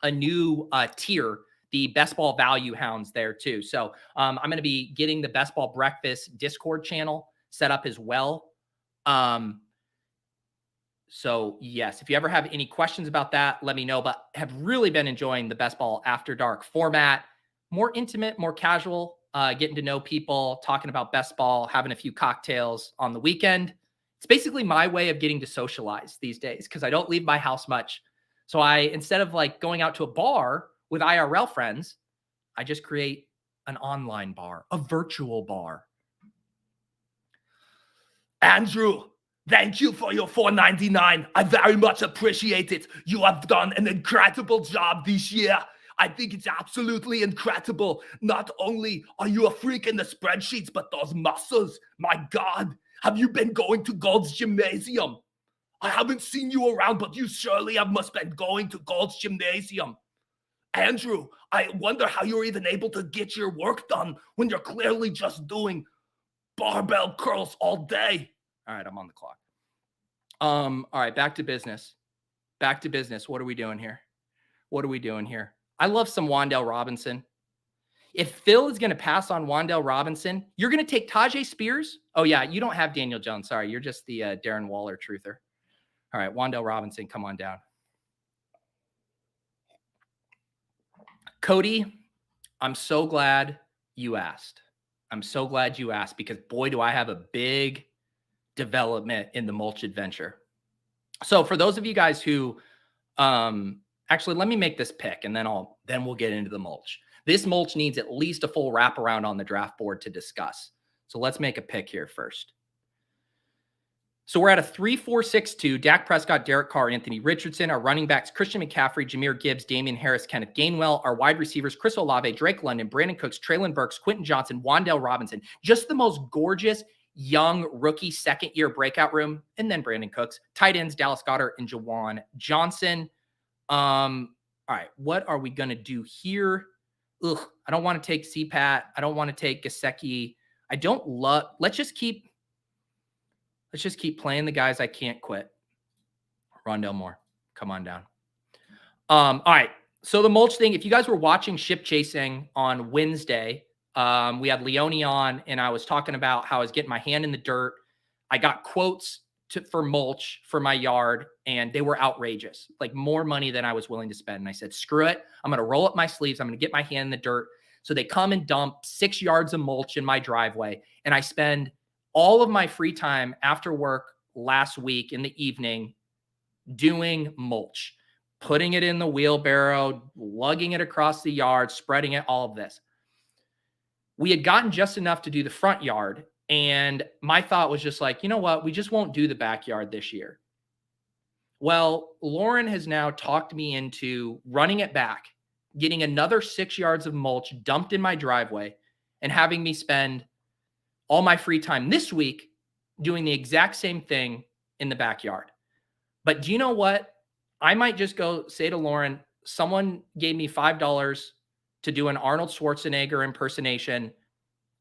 a new tier, the best ball value hounds there too. So I'm going to be getting the best ball breakfast Discord channel set up as well. So yes, if you ever have any questions about that, let me know, but have really been enjoying the best ball after dark format, more intimate, more casual, getting to know people, talking about best ball, having a few cocktails on the weekend. It's basically my way of getting to socialize these days because I don't leave my house much. So instead of like going out to a bar with IRL friends, I just create an online bar, a virtual bar.
Andrew, thank you for your $4.99. I very much appreciate it. You have done an incredible job this year. I think it's absolutely incredible. Not only are you a freak in the spreadsheets, but those muscles, my God. Have you been going to Gold's Gymnasium? I haven't seen you around, but you surely must have been going to Gold's Gymnasium. Andrew, I wonder how you're even able to get your work done when you're clearly just doing barbell curls all day.
All right, I'm on the clock. All right, back to business. Back to business. What are we doing here? What are we doing here? I love some Wan'Dale Robinson. If Phil is going to pass on Wan'Dale Robinson, you're going to take Tajay Spears? Oh, yeah, you don't have Daniel Jones. Sorry, you're just the Darren Waller truther. All right, Wan'Dale Robinson, come on down. Cody, I'm so glad you asked. I'm so glad you asked because, boy, do I have a big development in the mulch adventure. So for those of you guys who actually, let me make this pick and then we'll get into the mulch. This mulch needs at least a full wraparound on the draft board to discuss. So let's make a pick here first. So we're at a 3-4-6-2. Dak Prescott, Derek Carr, Anthony Richardson. Our running backs, Christian McCaffrey, Jahmyr Gibbs, Damian Harris, Kenneth Gainwell. Our wide receivers, Chris Olave, Drake London, Brandon Cooks, Treylog Burks, Quentin Johnson, Wan'Dale Robinson. Just the most gorgeous young rookie second-year breakout room. And then Brandon Cooks. Tight ends, Dallas Goedert and Jawan Johnson. All right, what are we going to do here? Ugh, I don't want to take CPAT. I don't want to take Gesicki. I don't love, let's just keep playing the guys I can't quit. Rondell Moore, come on down. All right, so the mulch thing, if you guys were watching Ship Chasing on Wednesday, we had Leone on, and I was talking about how I was getting my hand in the dirt. I got quotes for mulch for my yard, and they were outrageous, like more money than I was willing to spend. And I said, screw it. I'm going to roll up my sleeves. I'm going to get my hand in the dirt. So they come and dump 6 yards of mulch in my driveway. And I spend all of my free time after work last week in the evening doing mulch, putting it in the wheelbarrow, lugging it across the yard, spreading it, all of this. We had gotten just enough to do the front yard. And my thought was just like, you know what? We just won't do the backyard this year. Well, Lauren has now talked me into running it back, getting another 6 yards of mulch dumped in my driveway, and having me spend all my free time this week doing the exact same thing in the backyard. But do you know what? I might just go say to Lauren, someone gave me $5 to do an Arnold Schwarzenegger impersonation.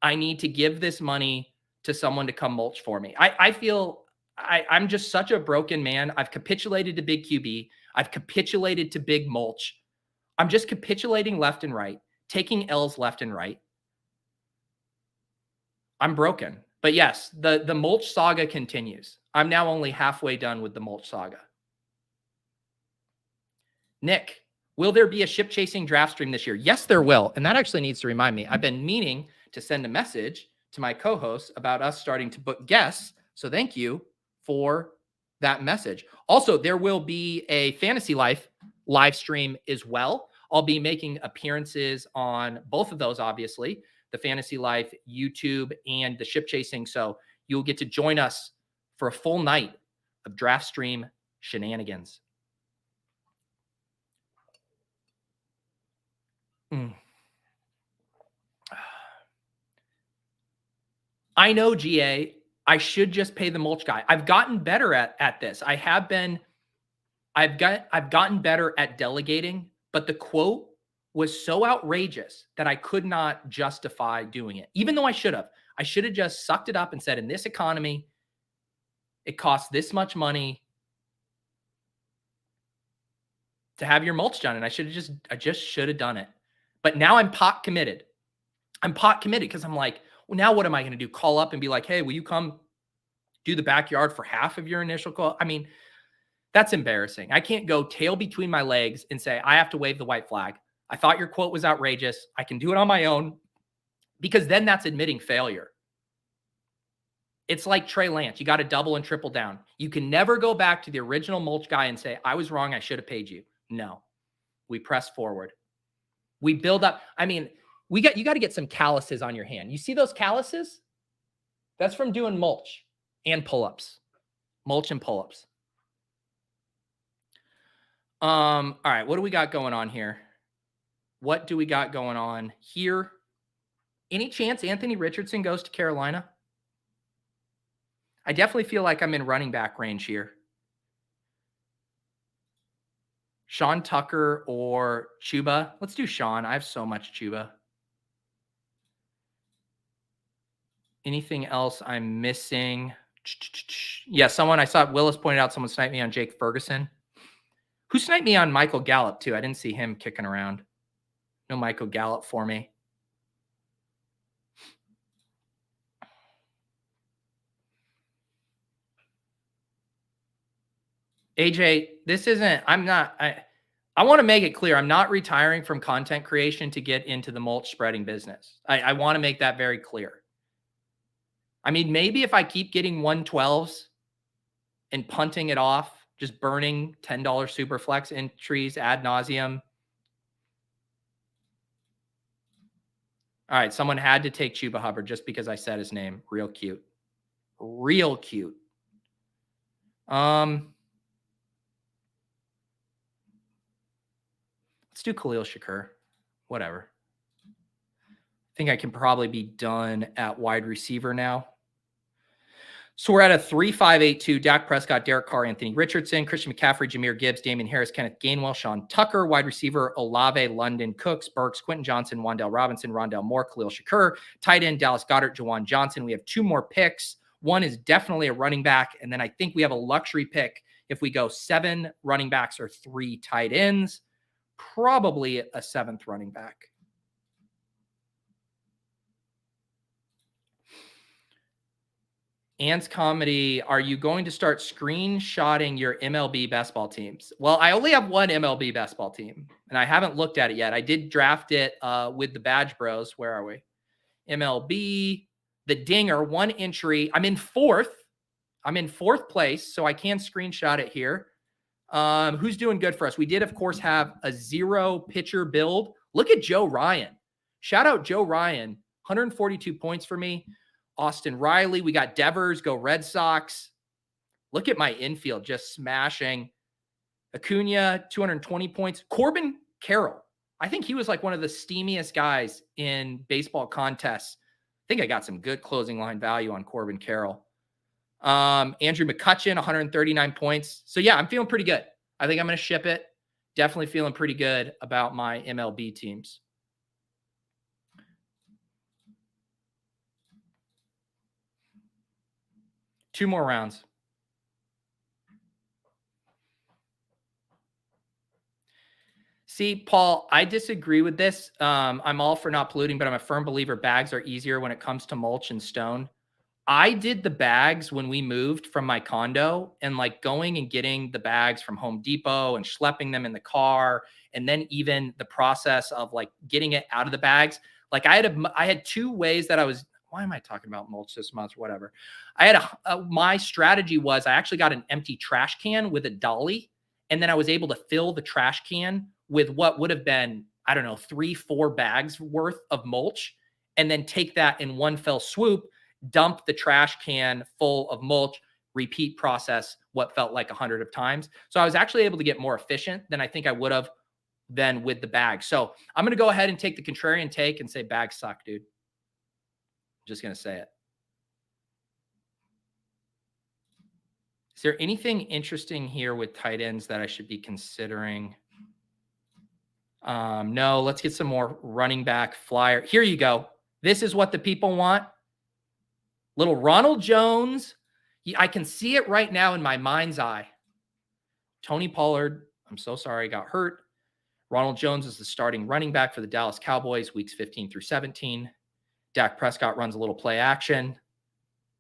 I need to give this money to someone to come mulch for me. I feel I'm just such a broken man. I've capitulated to big QB. I've capitulated to big mulch. I'm just capitulating left and right, taking L's left and right. I'm broken. But yes, the mulch saga continues. I'm now only halfway done with the mulch saga. Nick, will there be a Ship Chasing draft stream this year? Yes, there will. And that actually needs to remind me. I've been meaning to send a message to my co-hosts about us starting to book guests. So thank you for that message. Also, there will be a Fantasy Life live stream as well. I'll be making appearances on both of those, obviously, the Fantasy Life YouTube and the Ship Chasing. So you'll get to join us for a full night of draft stream shenanigans. I know, GA, I should just pay the mulch guy. I've gotten better at this. I've gotten better at delegating, but the quote was so outrageous that I could not justify doing it, even though I should have. I should have just sucked it up and said, in this economy, it costs this much money to have your mulch done. And I just should have done it. But now I'm pot committed. I'm pot committed because I'm like, well, now what am I going to do? Call up and be like, hey, will you come do the backyard for half of your initial call? I mean, that's embarrassing. I can't go tail between my legs and say, I have to wave the white flag. I thought your quote was outrageous. I can do it on my own, because then that's admitting failure. It's like Trey Lance. You got to double and triple down. You can never go back to the original mulch guy and say, I was wrong. I should have paid you. No, we press forward. We build up. I mean, you got to get some calluses on your hand. You see those calluses? That's from doing mulch and pull-ups. Mulch and pull-ups. All right. What do we got going on here? What do we got going on here? Any chance Anthony Richardson goes to Carolina? I definitely feel like I'm in running back range here. Sean Tucker or Chuba. Let's do Sean. I have so much Chuba. Anything else I'm missing? Yeah, I saw Willis pointed out someone sniped me on Jake Ferguson. Who sniped me on Michael Gallup too? I didn't see him kicking around. No Michael Gallup for me. AJ, this isn't, I want to make it clear. I'm not retiring from content creation to get into the mulch spreading business. I want to make that very clear. I mean, maybe if I keep getting 112s and punting it off, just burning $10 Superflex entries ad nauseum. All right, someone had to take Chuba Hubbard just because I said his name. Real cute. Real cute. Let's do Khalil Shakur. Whatever. I think I can probably be done at wide receiver now. So we're at a 3-5-8-2. Dak Prescott, Derek Carr, Anthony Richardson, Christian McCaffrey, Jahmyr Gibbs, Damian Harris, Kenneth Gainwell, Sean Tucker, wide receiver Olave, London Cooks, Burks, Quentin Johnson, Wan'Dale Robinson, Rondale Moore, Khalil Shakur, tight end Dallas Goedert, Jawan Johnson. We have 2 more picks. One is definitely a running back, and then I think we have a luxury pick if we go 7 running backs or 3 tight ends, probably a 7th running back. Ant's Comedy, are you going to start screenshotting your MLB best ball teams? Well, I only have one MLB best ball team, and I haven't looked at it yet. I did draft it with the Badge Bros. Where are we? MLB, the Dinger, 1 entry. I'm in 4th. I'm in 4th place, so I can screenshot it here. Who's doing good for us? We did, of course, have a 0 pitcher build. Look at Joe Ryan. Shout out Joe Ryan. 142 points for me. Austin Riley. We got Devers. Go Red Sox. Look at my infield just smashing. Acuna, 220 points. Corbin Carroll. I think he was like one of the steamiest guys in baseball contests. I think I got some good closing line value on Corbin Carroll. Andrew McCutcheon, 139 points. So yeah, I'm feeling pretty good. I think I'm going to ship it. Definitely feeling pretty good about my MLB teams. Two more rounds. See, Paul, I disagree with this. I'm all for not polluting, but I'm a firm believer bags are easier when it comes to mulch and stone. I did the bags when we moved from my condo, and like going and getting the bags from Home Depot and schlepping them in the car. And then even the process of like getting it out of the bags. Like I had 2 ways that I was, why am I talking about mulch this month? Whatever. I had my strategy was I actually got an empty trash can with a dolly. And then I was able to fill the trash can with what would have been, I don't know, 3-4 bags worth of mulch, and then take that in one fell swoop, dump the trash can full of mulch, repeat process what felt like 100 of times. So I was actually able to get more efficient than I think I would have then with the bag. So I'm going to go ahead and take the contrarian take and say bags suck, dude. I'm just going to say it. Is there anything interesting here with tight ends that I should be considering? No, let's get some more running back flyer. Here you go. This is what the people want. Little Ronald Jones. I can see it right now in my mind's eye. Tony Pollard, I'm so sorry, got hurt. Ronald Jones is the starting running back for the Dallas Cowboys, weeks 15 through 17. Dak Prescott runs a little play action.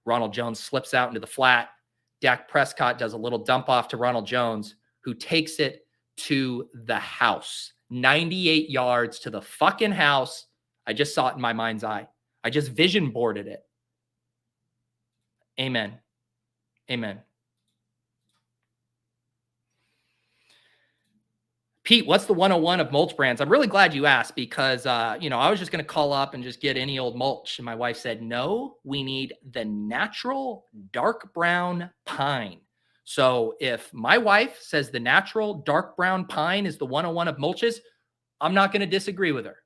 Ronald Jones slips out into the flat. Dak Prescott does a little dump off to Ronald Jones, who takes it to the house. 98 yards to the fucking house. I just saw it in my mind's eye. I just vision boarded it. Amen. Amen. Pete, what's the 101 of mulch brands? I'm really glad you asked because, I was just going to call up and just get any old mulch. And my wife said, no, we need the natural dark brown pine. So if my wife says the natural dark brown pine is the 101 of mulches, I'm not going to disagree with her.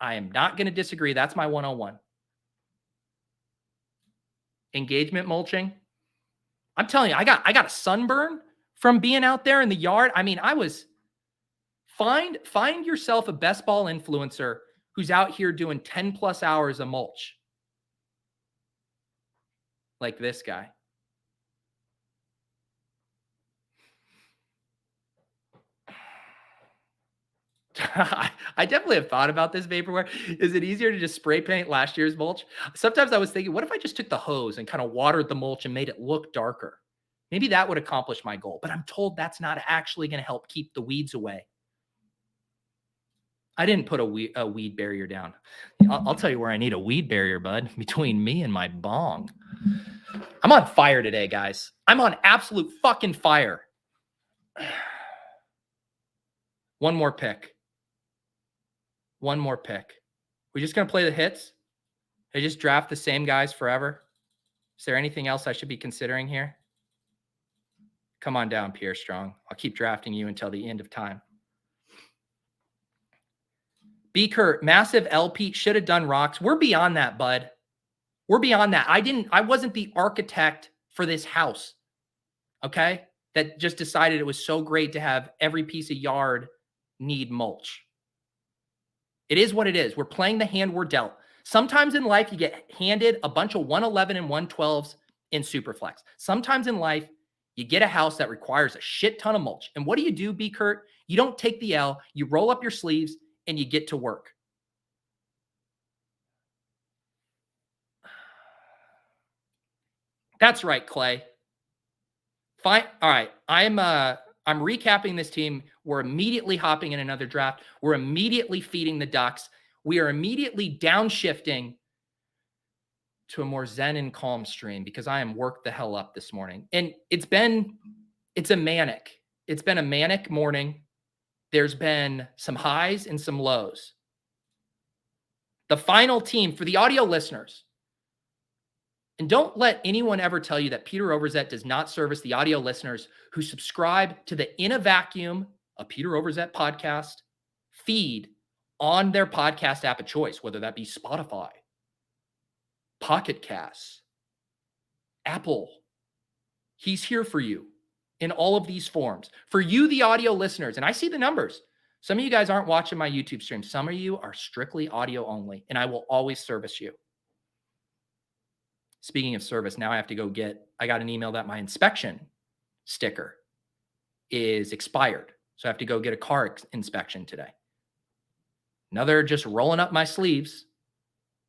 I am not going to disagree. That's my 101. Engagement mulching. I'm telling you, I got a sunburn from being out there in the yard. I mean, I was... Find yourself a best ball influencer who's out here doing 10 plus hours of mulch. Like this guy. I definitely have thought about this vaporware. Is it easier to just spray paint last year's mulch? Sometimes I was thinking, what if I just took the hose and kind of watered the mulch and made it look darker? Maybe that would accomplish my goal, but I'm told that's not actually going to help keep the weeds away. I didn't put a weed barrier down. I'll tell you where I need a weed barrier, bud. Between me and my bong. I'm on fire today, guys. I'm on absolute fucking fire. One more pick. We're just going to play the hits? I just draft the same guys forever? Is there anything else I should be considering here? Come on down, Pierre Strong. I'll keep drafting you until the end of time. B. Kurt, massive LP, should have done rocks. We're beyond that, bud. We're beyond that. I wasn't the architect for this house, okay? That just decided it was so great to have every piece of yard need mulch. It is what it is. We're playing the hand we're dealt. Sometimes in life, you get handed a bunch of 111 and 112s in Superflex. Sometimes in life, you get a house that requires a shit ton of mulch. And what do, B. Kurt? You don't take the L. You roll up your sleeves and you get to work. That's right, Clay. Fine. All right. I'm recapping this team. We're immediately hopping in another draft. We're immediately feeding the ducks. We are immediately downshifting to a more zen and calm stream because I am worked the hell up this morning. And it's been a manic morning. There's been some highs and some lows. The final team for the audio listeners. And don't let anyone ever tell you that Peter Overzet does not service the audio listeners who subscribe to the In a Vacuum, a Peter Overzet podcast feed on their podcast app of choice, whether that be Spotify, Pocket Casts, Apple. He's here for you in all of these forms. For you, the audio listeners, and I see the numbers. Some of you guys aren't watching my YouTube stream. Some of you are strictly audio only, and I will always service you. Speaking of service, now I have to go I got an email that my inspection sticker is expired. So I have to go get a car inspection today. Another just rolling up my sleeves.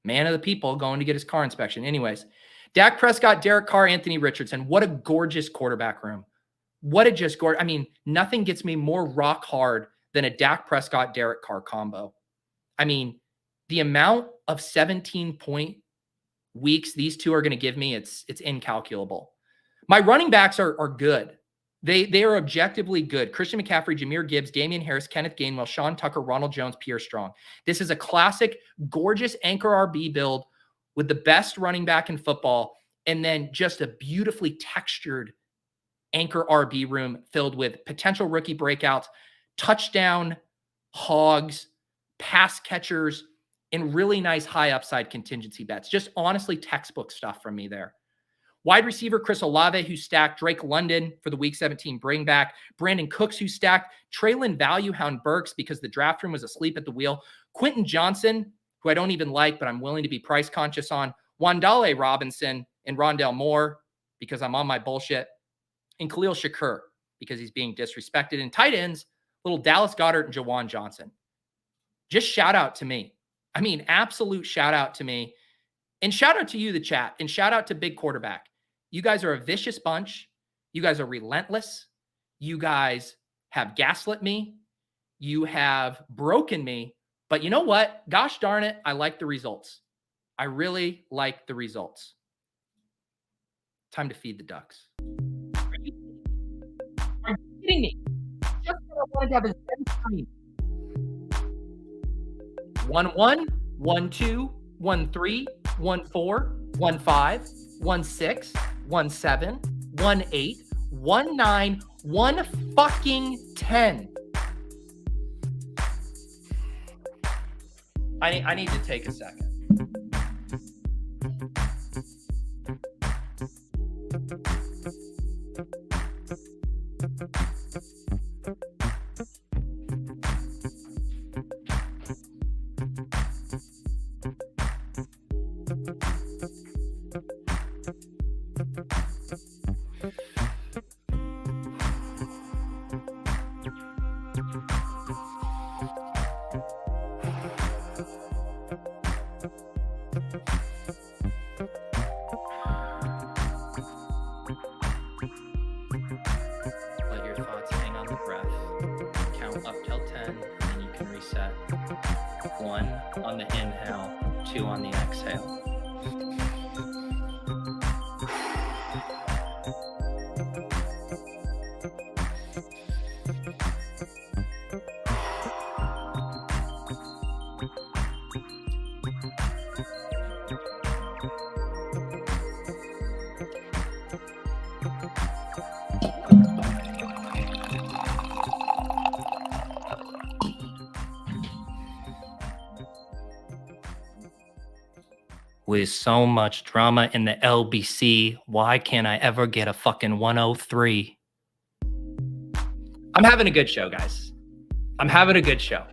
Man of the people going to get his car inspection. Anyways, Dak Prescott, Derek Carr, Anthony Richardson. What a gorgeous quarterback room. What a just gorgeous. I mean, nothing gets me more rock hard than a Dak Prescott, Derek Carr combo. I mean, the amount of 17-point weeks these two are going to give me, it's incalculable. My running backs are good. They are objectively good. Christian McCaffrey, Jahmyr Gibbs, Damian Harris, Kenneth Gainwell, Sean Tucker, Ronald Jones, Pierre Strong. This is a classic, gorgeous anchor RB build with the best running back in football, and then just a beautifully textured anchor RB room filled with potential rookie breakouts, touchdown hogs, pass catchers, and really nice high upside contingency bets. Just honestly textbook stuff from me there. Wide receiver Chris Olave, who's stacked. Drake London for the Week 17 bring back. Brandon Cooks, who's stacked. Treylog Value Hound Burks because the draft room was asleep at the wheel. Quentin Johnson, who I don't even like, but I'm willing to be price conscious on. Wandale Robinson and Rondell Moore because I'm on my bullshit. And Khalil Shakur because he's being disrespected. And tight ends, little Dallas Goedert and Jawan Johnson. Just shout out to me. I mean, absolute shout out to me. And shout out to you, the chat. And shout out to Big Quarterback. You guys are a vicious bunch. You guys are relentless. You guys have gaslit me. You have broken me. But you know what? Gosh darn it, I like the results. I really like the results. Time to feed the ducks. Are you kidding me? Just what I wanted to have is 1-1, 1-2, 1-3, 1-4, 1-5, 1-6, 1-7, 1-8, 1-9, 1-fucking-10. I need to take a second. With so much drama in the LBC, why can't I ever get a fucking 103? I'm having a good show, guys. I'm having a good show.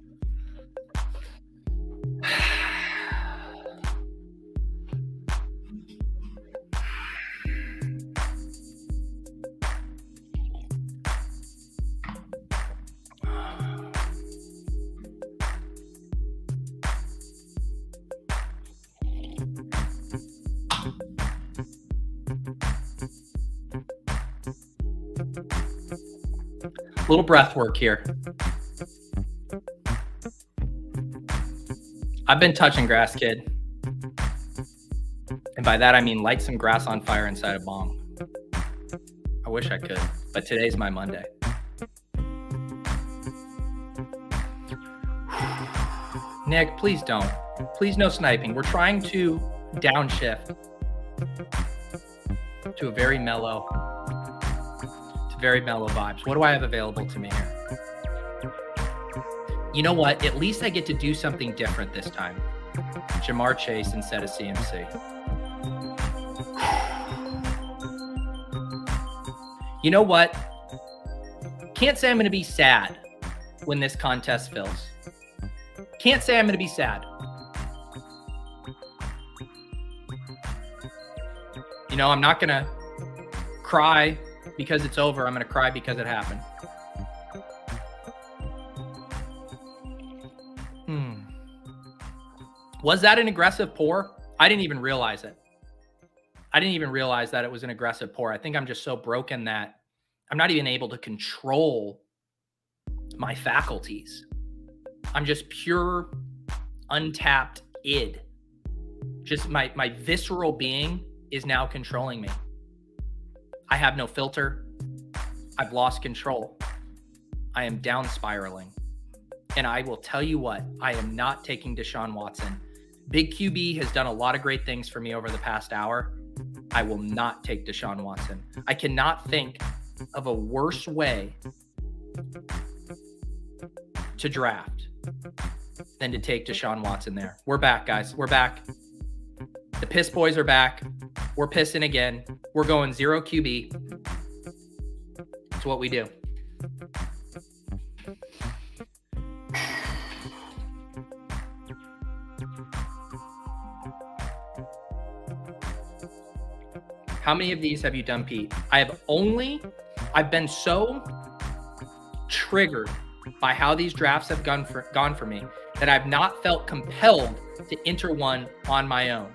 Little breath work here. I've been touching grass, kid. And by that, I mean light some grass on fire inside a bong. I wish I could, but today's my Monday. Nick, please don't. Please no sniping. We're trying to downshift to a very mellow vibes. What do I have available to me here? You know what? At least I get to do something different this time. Jamar Chase instead of CMC. You know what? Can't say I'm going to be sad when this contest fills. Can't say I'm going to be sad. You know, I'm not going to cry because it's over. I'm going to cry because it happened. Was that an aggressive pour? I didn't even realize it. I didn't even realize that it was an aggressive pour. I think I'm just so broken that I'm not even able to control my faculties. I'm just pure, untapped id. Just my visceral being is now controlling me. I have no filter. I've lost control. I am down spiraling. And I will tell you what, I am not taking Deshaun Watson. Big QB has done a lot of great things for me over the past hour. I will not take Deshaun Watson. I cannot think of a worse way to draft than to take Deshaun Watson there. We're back, guys. We're back. The Piss Boys are back. We're pissing again. We're going 0 QB. That's what we do. How many of these have you done, Pete? I've been so triggered by how these drafts have gone for me that I've not felt compelled to enter one on my own.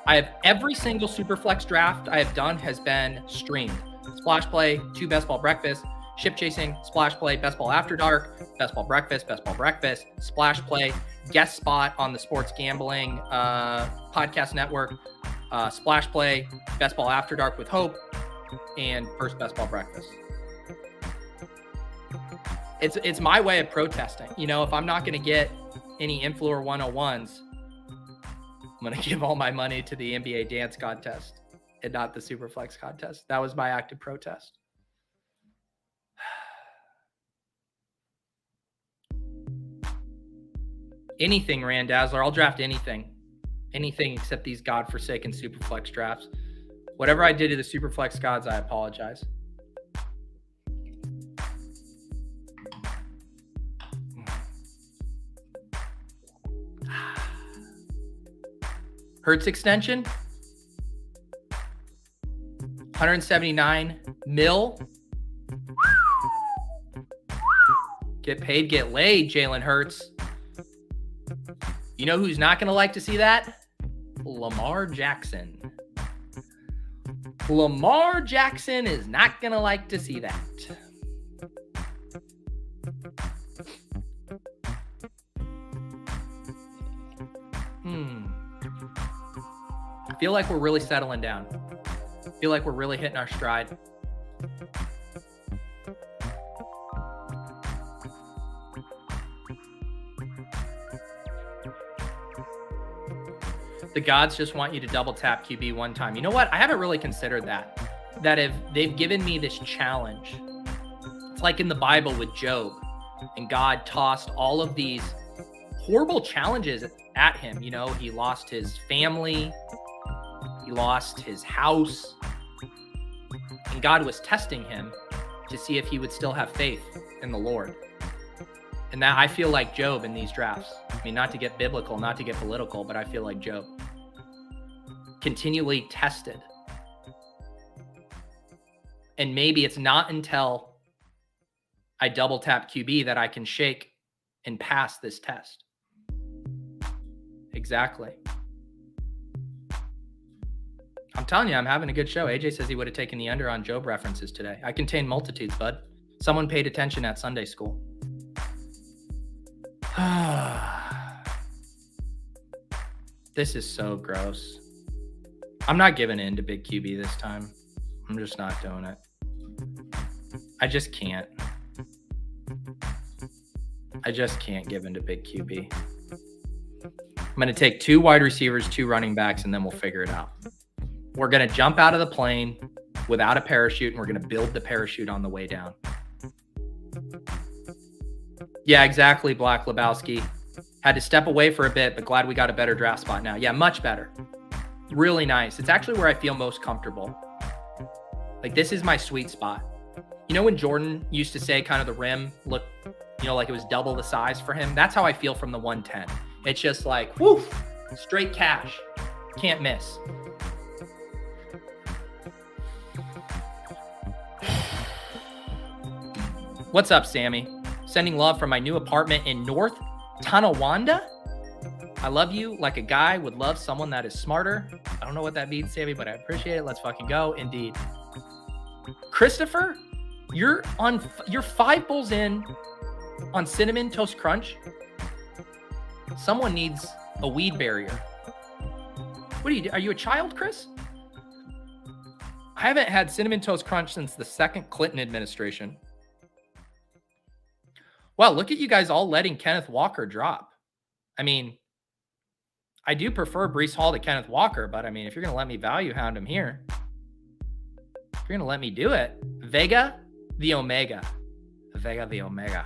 I have every single Superflex draft I have done has been streamed. Splash Play, 2 Best Ball Breakfast, Ship Chasing, Splash Play, Best Ball After Dark, Best Ball Breakfast, Splash Play, guest spot on the Sports Gambling Podcast Network, Splash Play, Best Ball After Dark with Hope, and first Best Ball Breakfast. It's my way of protesting. You know, if I'm not going to get any Influencer 101s, I'm going to give all my money to the NBA dance contest and not the Superflex contest. That was my active protest. Anything, Randazzler. I'll draft anything. Anything except these godforsaken Superflex drafts. Whatever I did to the Superflex gods, I apologize. Hertz extension, 179 mil. Get paid, get laid, Jalen Hurts. You know who's not going to like to see that? Lamar Jackson. Lamar Jackson is not going to like to see that. I feel like we're really settling down. I feel like we're really hitting our stride. The gods just want you to double tap QB one time. You know what? I haven't really considered that. That if they've given me this challenge, it's like in the Bible with Job, and God tossed all of these horrible challenges at him. You know, he lost his family, he lost his house, and God was testing him to see if he would still have faith in the Lord. And that I feel like Job in these drafts. I mean, not to get biblical, not to get political, but I feel like Job. Continually tested. And maybe it's not until I double tap QB that I can shake and pass this test. Exactly. I'm telling you, I'm having a good show. AJ says he would have taken the under on Job references today. I contain multitudes, bud. Someone paid attention at Sunday school. This is so gross. I'm not giving in to big QB this time. I'm just not doing it. I just can't. I just can't give in to big QB. I'm going to take 2 wide receivers, 2 running backs, and then we'll figure it out. We're going to jump out of the plane without a parachute, and we're going to build the parachute on the way down. Yeah, exactly, Black Lebowski. Had to step away for a bit, but glad we got a better draft spot now. Yeah, much better. Really nice. It's actually where I feel most comfortable. Like, this is my sweet spot. You know when Jordan used to say kind of the rim looked, you know, like it was double the size for him? That's how I feel from the 110. It's just like, whoo, straight cash. Can't miss. What's up, Sammy? Sending love from my new apartment in North Tonawanda. I love you like a guy would love someone that is smarter. I don't know what that means, Sammy, but I appreciate it. Let's fucking go. Indeed. Christopher, you're 5 bowls in on Cinnamon Toast Crunch. Someone needs a weed barrier. What are you a child, Chris? I haven't had Cinnamon Toast Crunch since the second Clinton administration. Wow, look at you guys all letting Kenneth Walker drop. I mean, I do prefer Breece Hall to Kenneth Walker, but I mean, if you're going to let me value hound him here, if you're going to let me do it, Vega the Omega. Vega the Omega.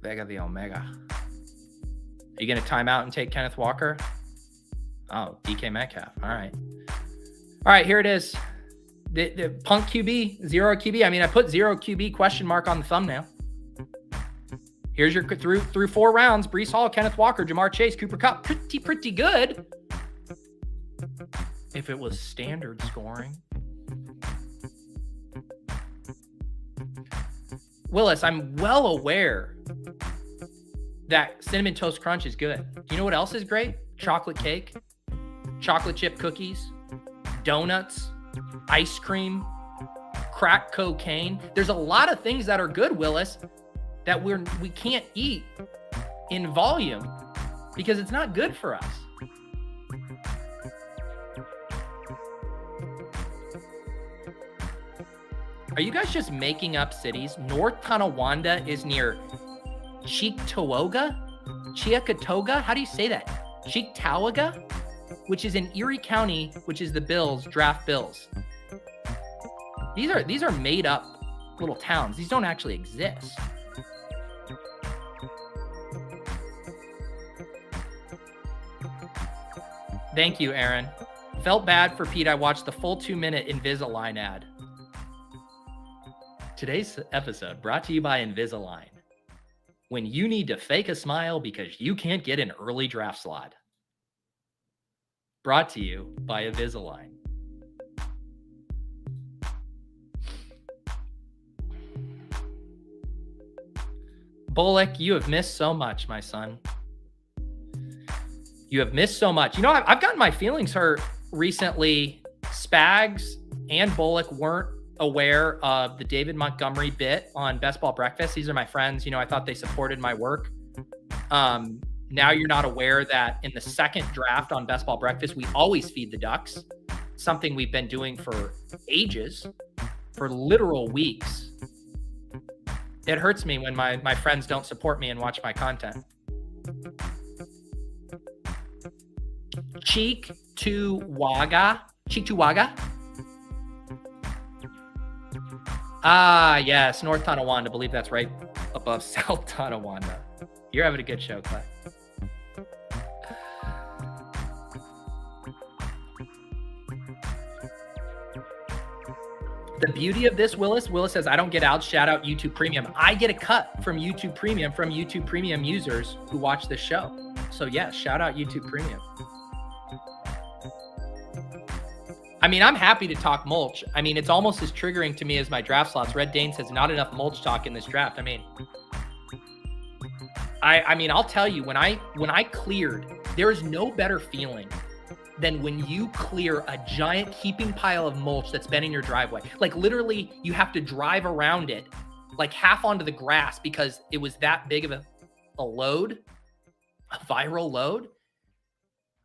Vega the Omega. Are you going to time out and take Kenneth Walker? Oh, DK Metcalf. All right. All right, here it is. The Punk QB, 0 QB. I mean, I put 0 QB question mark on the thumbnail. Here's your through 4 rounds. Breece Hall, Kenneth Walker, Jamar Chase, Cooper Kupp. Pretty good. If it was standard scoring. Willis, I'm well aware that Cinnamon Toast Crunch is good. Do you know what else is great? Chocolate cake, chocolate chip cookies, donuts, ice cream, crack cocaine. There's a lot of things that are good, Willis, that we can't eat in volume because it's not good for us. Are you guys just making up cities? North Tonawanda is near Cheektowaga? How do you say that? Cheektowaga? Which is in Erie County, which is the Bills, draft Bills. These are made up little towns. These don't actually exist. Thank you, Aaron. Felt bad for Pete. I watched the full 2-minute Invisalign ad. Today's episode brought to you by Invisalign. When you need to fake a smile because you can't get an early draft slot. Brought to you by Invisalign. Bullock, you have missed so much, my son. You have missed so much. You know, I've gotten my feelings hurt recently. Spags and Bullock weren't aware of the David Montgomery bit on Best Ball Breakfast. These are my friends. You know, I thought they supported my work. Now you're not aware that in the second draft on Best Ball Breakfast, we always feed the ducks. Something we've been doing for ages, for literal weeks. It hurts me when my friends don't support me and watch my content. Cheektowaga. Ah, yes, North Tonawanda. I believe that's right above South Tonawanda. You're having a good show, Clay. The beauty of this, Willis says, I don't get out. Shout out YouTube Premium. I get a cut from YouTube Premium users who watch this show. So yes, shout out YouTube Premium. I mean, I'm happy to talk mulch. I mean, it's almost as triggering to me as my draft slots. Red Dane says not enough mulch talk in this draft. I mean, I'll tell you, when I cleared, there is no better feeling than when you clear a giant heaping pile of mulch that's been in your driveway. Like literally you have to drive around it like half onto the grass because it was that big of a load, a viral load.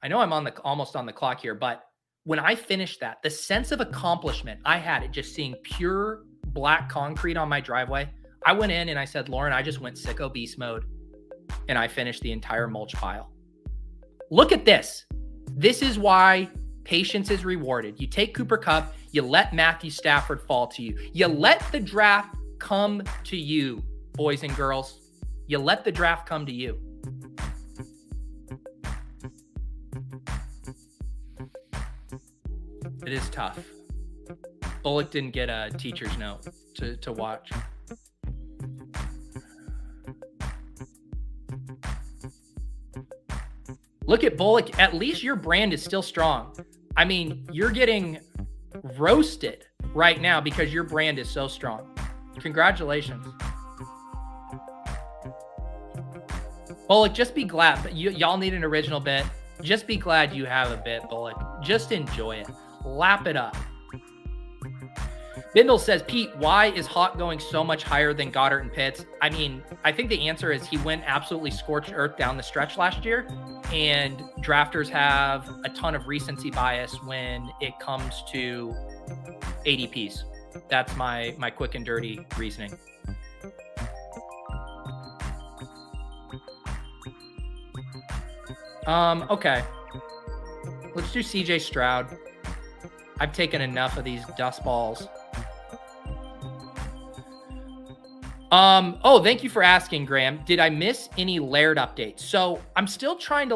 I know I'm almost on the clock here, but when I finished that, the sense of accomplishment I had at just seeing pure black concrete on my driveway, I went in and I said, Lauren, I just went sicko beast mode and I finished the entire mulch pile. Look at this. This is why patience is rewarded. You take Cooper Kupp, you let Matthew Stafford fall to you. You let the draft come to you, boys and girls. You let the draft come to you. It is tough. Bullock didn't get a teacher's note to watch. Look at Bullock. At least your brand is still strong. I mean, you're getting roasted right now because your brand is so strong. Congratulations. Bullock, just be glad. Y'all need an original bit. Just be glad you have a bit, Bullock. Just enjoy it. Lap it up. Bindle says, Pete, why is Hawk going so much higher than Goedert and Pitts? I mean, I think the answer is he went absolutely scorched earth down the stretch last year, and drafters have a ton of recency bias when it comes to ADPs. That's my quick and dirty reasoning. Okay. Let's do CJ Stroud. I've taken enough of these dust balls. Oh, thank you for asking, Graham. Did I miss any Laird updates? So I'm still trying to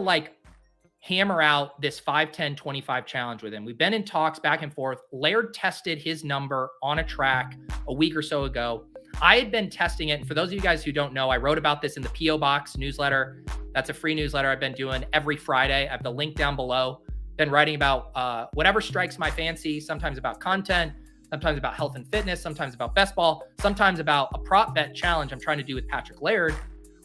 hammer out this 5, 10, 25 challenge with him. We've been in talks back and forth. Laird tested his number on a track a week or so ago. I had been testing it. And for those of you guys who don't know, I wrote about this in the P.O. Box newsletter. That's a free newsletter I've been doing every Friday. I have the link down below. Been writing about whatever strikes my fancy, sometimes about content, sometimes about health and fitness, sometimes about best ball, sometimes about a prop bet challenge I'm trying to do with Patrick Laird,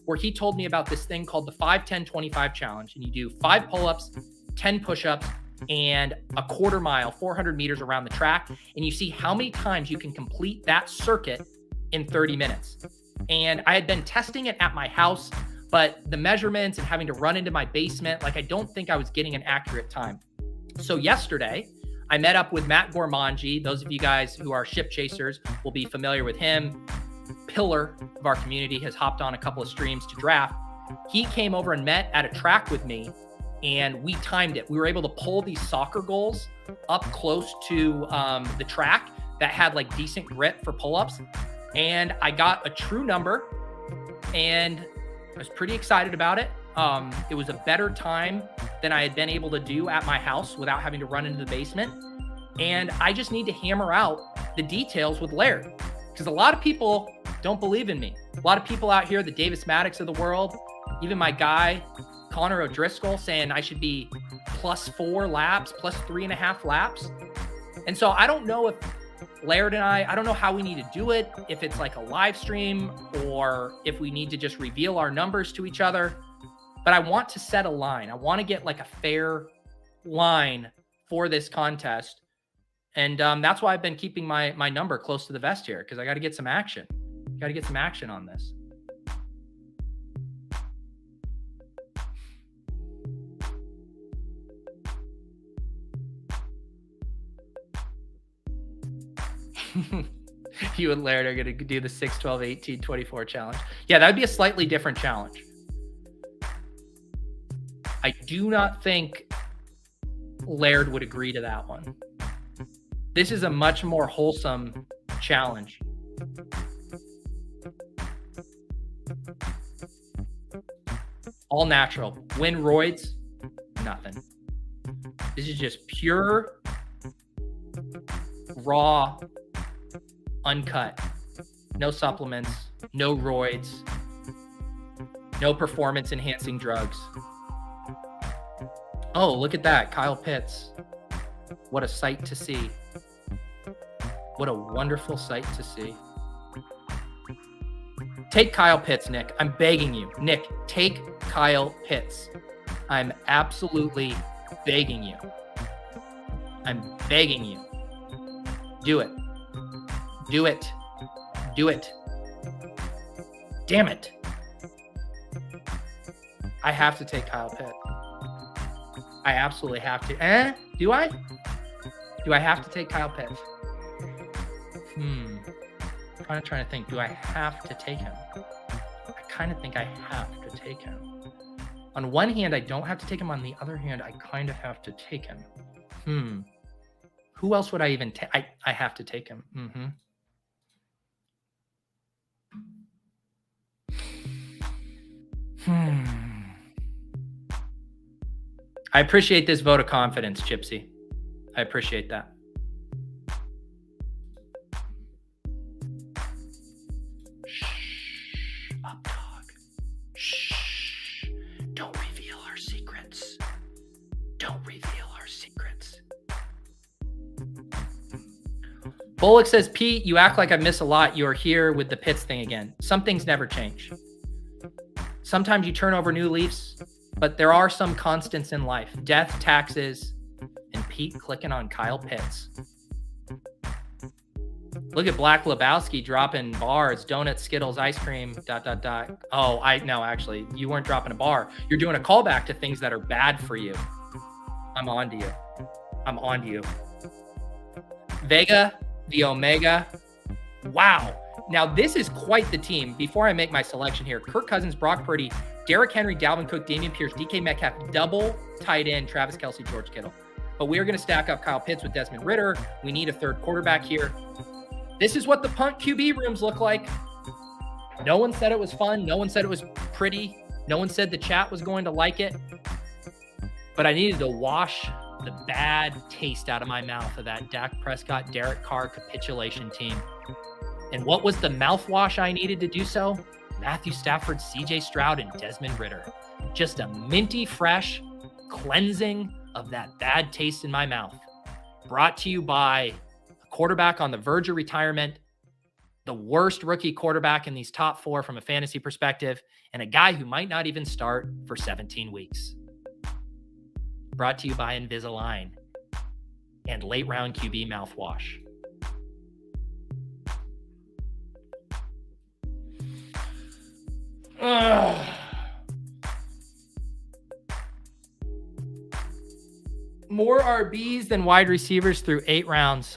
where he told me about this thing called the 5, 10, 25 challenge. And you do 5 pull-ups, 10 push-ups, and a quarter mile, 400 meters around the track. And you see how many times you can complete that circuit in 30 minutes. And I had been testing it at my house, but the measurements and having to run into my basement, like I don't think I was getting an accurate time. So yesterday, I met up with Matt Gormanji. Those of you guys who are ship chasers will be familiar with him. Pillar of our community, has hopped on a couple of streams to draft. He came over and met at a track with me, and we timed it. We were able to pull these soccer goals up close to the track that had like decent grip for pull-ups. And I got a true number, and I was pretty excited about it. It was a better time than I had been able to do at my house without having to run into the basement. And I just need to hammer out the details with Laird, because a lot of people don't believe in me. A lot of people out here, the Davis Maddox of the world, even my guy, Connor O'Driscoll, saying I should be +4 laps, +3.5 laps. And so I don't know if Laird and I don't know how we need to do it, if it's like a live stream or if we need to just reveal our numbers to each other. But I want to set a line. I want to get like a fair line for this contest. And that's why I've been keeping my number close to the vest here, because I got to get some action. Got to get some action on this. You and Laird are going to do the 6, 12, 18, 24 challenge. Yeah, that would be a slightly different challenge. I do not think Laird would agree to that one. This is a much more wholesome challenge. All natural. Win roids, nothing. This is just pure, raw, uncut. No supplements, no roids, no performance enhancing drugs. Oh, look at that. Kyle Pitts. What a sight to see. What a wonderful sight to see. Take Kyle Pitts, Nick. I'm begging you. Nick, take Kyle Pitts. I'm absolutely begging you. I'm begging you. Do it. Do it. Do it. Damn it. I have to take Kyle Pitts. I absolutely have to. Do I? Do I have to take Kyle Pitts? I'm kind of trying to think. Do I have to take him? I kind of think I have to take him. On one hand, I don't have to take him. On the other hand, I kind of have to take him. Who else would I even take? I have to take him. I appreciate this vote of confidence, Gypsy. I appreciate that. Shh, up dog. Shh. Don't reveal our secrets. Don't reveal our secrets. Bullock says, Pete, you act like I miss a lot. You're here with the Pitts thing again. Some things never change. Sometimes you turn over new leaves, but there are some constants in life. Death, taxes, and Pete clicking on Kyle Pitts. Look at Black Lebowski dropping bars, donuts, Skittles, ice cream, ... Oh, no, actually, you weren't dropping a bar. You're doing a callback to things that are bad for you. I'm on to you. I'm on to you. Vega, the Omega. Wow. Now, this is quite the team. Before I make my selection here, Kirk Cousins, Brock Purdy, Derrick Henry, Dalvin Cook, Dameon Pierce, DK Metcalf, double tight end, Travis Kelce, George Kittle. But we are going to stack up Kyle Pitts with Desmond Ridder. We need a third quarterback here. This is what the punt QB rooms look like. No one said it was fun. No one said it was pretty. No one said the chat was going to like it. But I needed to wash the bad taste out of my mouth of that Dak Prescott, Derek Carr capitulation team. And what was the mouthwash I needed to do so? Matthew Stafford, CJ Stroud, and Desmond Ridder. Just a minty fresh cleansing of that bad taste in my mouth. Brought to you by a quarterback on the verge of retirement, the worst rookie quarterback in these top 4 from a fantasy perspective, and a guy who might not even start for 17 weeks. Brought to you by Invisalign and late round QB mouthwash. More RBs than wide receivers through 8 rounds.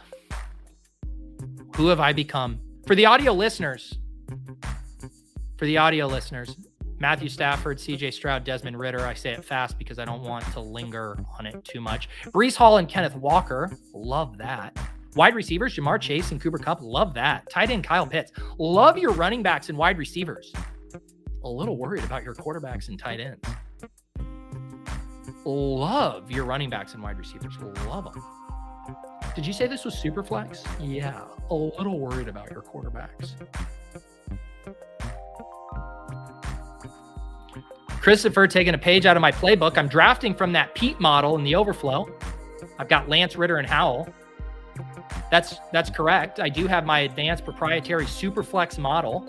Who have I become? For the audio listeners, Matthew Stafford, CJ Stroud, Desmond Ridder. I say it fast because I don't want to linger on it too much. Breece Hall and Kenneth Walker. Love that. Wide receivers, Jamar Chase and Cooper Kupp. Love that. Tight end, Kyle Pitts. Love your running backs and wide receivers. A little worried about your quarterbacks and tight ends. Love your running backs and wide receivers. Love them. Did you say this was Superflex? Yeah. A little worried about your quarterbacks. Christopher taking a page out of my playbook. I'm drafting from that Pete model in the overflow. I've got Lance, Ridder, and Howell. That's correct. I do have my advanced proprietary Superflex model.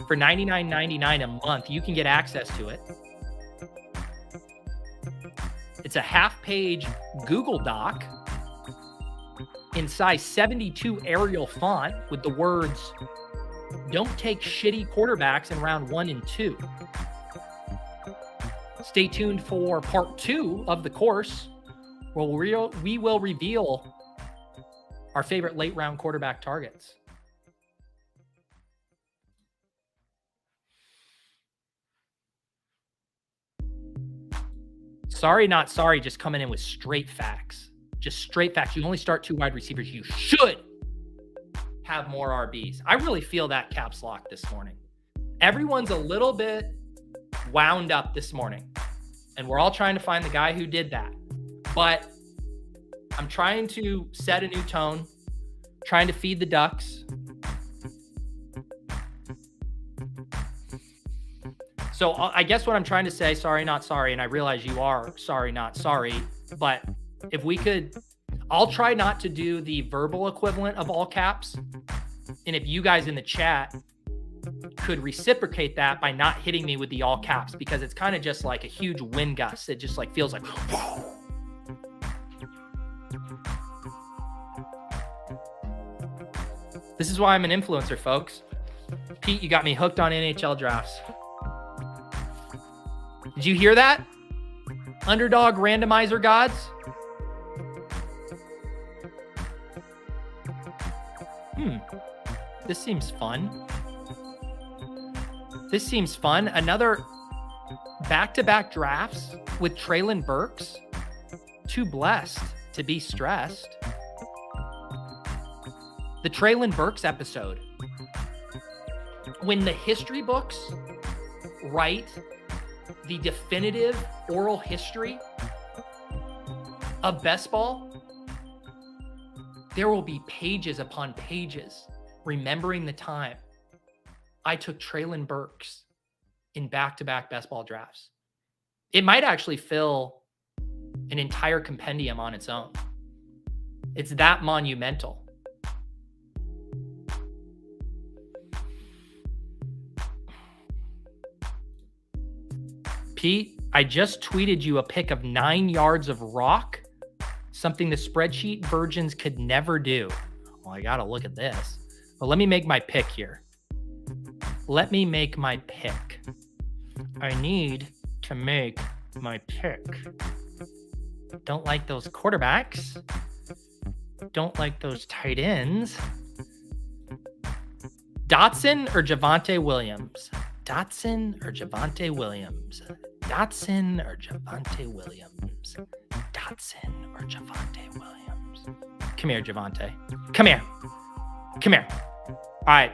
For $99.99 a month, you can get access to it. It's a half-page Google Doc in size 72 Arial font with the words, "Don't take shitty quarterbacks in round 1 and 2." Stay tuned for part 2 of the course, where we will reveal our favorite late-round quarterback targets. Sorry, not sorry, just coming in with straight facts. Just straight facts. You only start 2 wide receivers. You should have more RBs. I really feel that caps lock this morning. Everyone's a little bit wound up this morning, and we're all trying to find the guy who did that. But I'm trying to set a new tone, trying to feed the ducks. So I guess what I'm trying to say, sorry, not sorry, and I realize you are sorry, not sorry, but if we could, I'll try not to do the verbal equivalent of all caps. And if you guys in the chat could reciprocate that by not hitting me with the all caps, because it's kind of just like a huge wind gust. It just like feels like, whoa. This is why I'm an influencer, folks. Pete, you got me hooked on NHL drafts. Did you hear that? Underdog randomizer gods? This seems fun. This seems fun. Another back-to-back drafts with Treylog Burks. Too blessed to be stressed. The Treylog Burks episode. When the history books write the definitive oral history of bestball, there will be pages upon pages remembering the time I took Treylog Burks in back-to-back bestball drafts. It might actually fill an entire compendium on its own. It's that monumental. Pete, I just tweeted you a pic of 9 yards of rock, something the spreadsheet virgins could never do. Well, I gotta look at this. But let me make my pick here. Let me make my pick. I need to make my pick. Don't like those quarterbacks. Don't like those tight ends. Dotson or Javonte Williams? Dotson or Javonte Williams? Dotson or Javonte Williams? Dotson or Javonte Williams? Come here, Javonte. Come here. Come here. All right.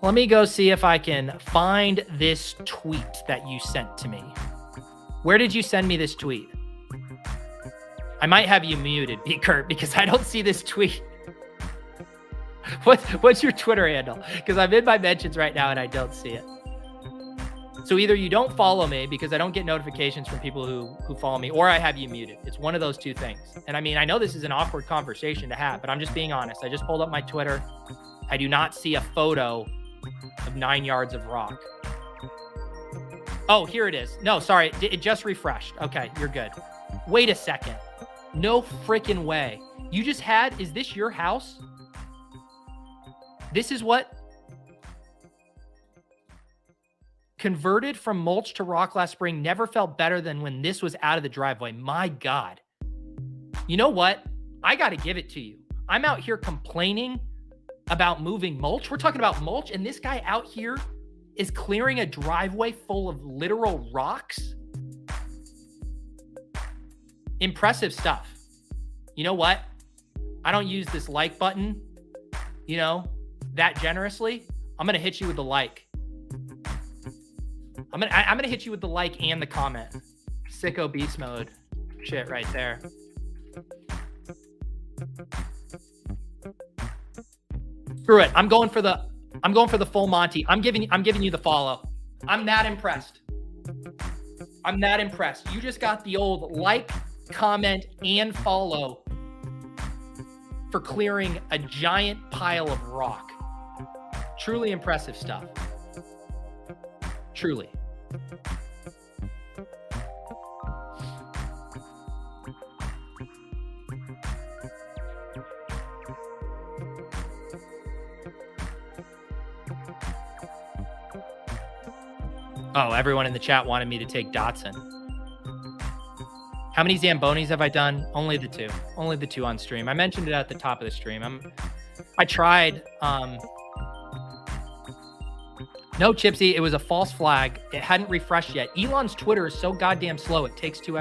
Let me go see if I can find this tweet that you sent to me. Where did you send me this tweet? I might have you muted, Kurt, because I don't see this tweet. What's your Twitter handle? Because I'm in my mentions right now and I don't see it. So either you don't follow me because I don't get notifications from people who follow me, or I have you muted. It's one of those two things. And I mean, I know this is an awkward conversation to have, but I'm just being honest. I just pulled up my Twitter. I do not see a photo of 9 yards of rock. Oh, here it is. No, sorry. It just refreshed. Okay, you're good. Wait a second. No freaking way. You just had, is this your house? This is what? Converted from mulch to rock last spring. Never felt better than when this was out of the driveway. My God. You know what? I got to give it to you. I'm out here complaining about moving mulch. We're talking about mulch, and this guy out here is clearing a driveway full of literal rocks. Impressive stuff. You know what? I don't use this like button, that generously. I'm going to hit you with the like. I'm gonna hit you with the like and the comment. Sicko beast mode shit right there. Screw it. I'm going for the full Monty. I'm giving you the follow. I'm that impressed. You just got the old like, comment, and follow for clearing a giant pile of rock. Truly impressive stuff. Truly. Oh, everyone in the chat wanted me to take Dotson. How many Zambonis have I done? Only the two. Only the two on stream. I mentioned it at the top of the stream. I tried. No, Chipsy, it was a false flag. It hadn't refreshed yet. Elon's Twitter is so goddamn slow. It takes too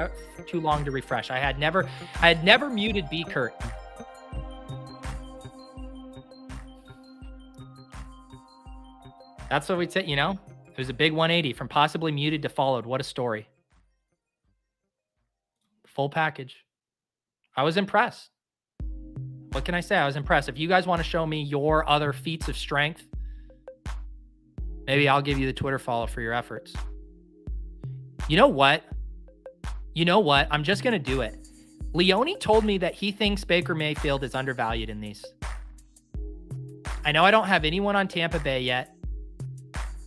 long to refresh. I had never muted B Kurt. That's what we'd say, It was a big 180 from possibly muted to followed. What a story. Full package. I was impressed. What can I say? I was impressed. If you guys want to show me your other feats of strength, maybe I'll give you the Twitter follow for your efforts. You know what? I'm just going to do it. Leone told me that he thinks Baker Mayfield is undervalued in these. I know I don't have anyone on Tampa Bay yet.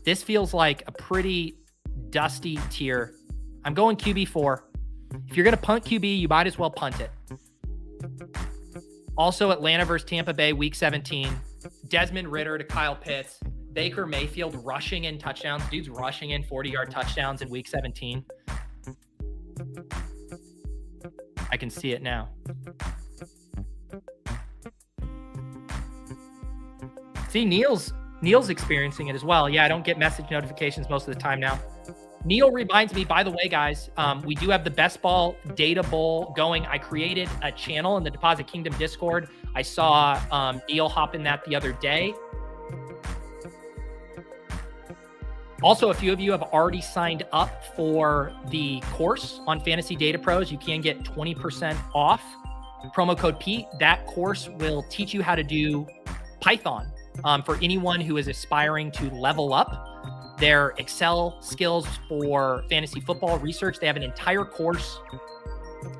This feels like a pretty dusty tier. I'm going QB4. If you're going to punt QB, you might as well punt it. Also, Atlanta versus Tampa Bay, week 17. Desmond Ridder to Kyle Pitts. Baker Mayfield rushing in touchdowns. Dude's rushing in 40-yard touchdowns in week 17. I can see it now. See, Neil's experiencing it as well. Yeah, I don't get message notifications most of the time now. Neil reminds me, by the way, guys, we do have the Best Ball Data Bowl going. I created a channel in the Deposit Kingdom Discord. I saw Neil hop in that the other day. Also, a few of you have already signed up for the course on Fantasy Data Pros. You can get 20% off. Promo code Pete. That course will teach you how to do Python for anyone who is aspiring to level up their Excel skills for fantasy football research. They have an entire course,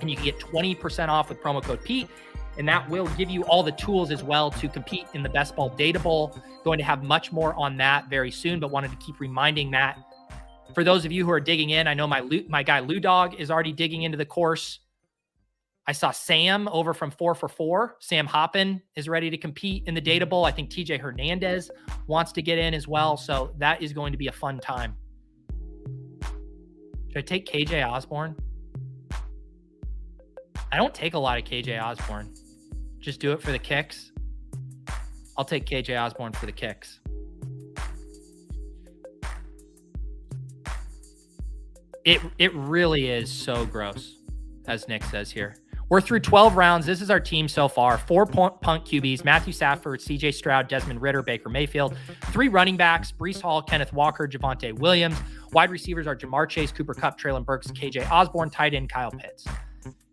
and you can get 20% off with promo code Pete. And that will give you all the tools as well to compete in the Best Ball Data Bowl. Going to have much more on that very soon, but wanted to keep reminding that. For those of you who are digging in, I know my guy Lou Dog is already digging into the course. I saw Sam over from 4 for 4. Sam Hoppen is ready to compete in the Data Bowl. I think TJ Hernandez wants to get in as well. So that is going to be a fun time. Should I take KJ Osborne? I don't take a lot of KJ Osborne. Just do it for the kicks. I'll take KJ Osborne for the kicks. It really is so gross, as Nick says here. We're through 12 rounds. This is our team so far. 4 punt QBs, Matthew Stafford, CJ Stroud, Desmond Ridder, Baker Mayfield. 3 running backs, Breece Hall, Kenneth Walker, Javonte Williams.
Wide receivers are Jamar Chase, Cooper Kupp, Treylog Burks, KJ Osborne, tight end Kyle Pitts.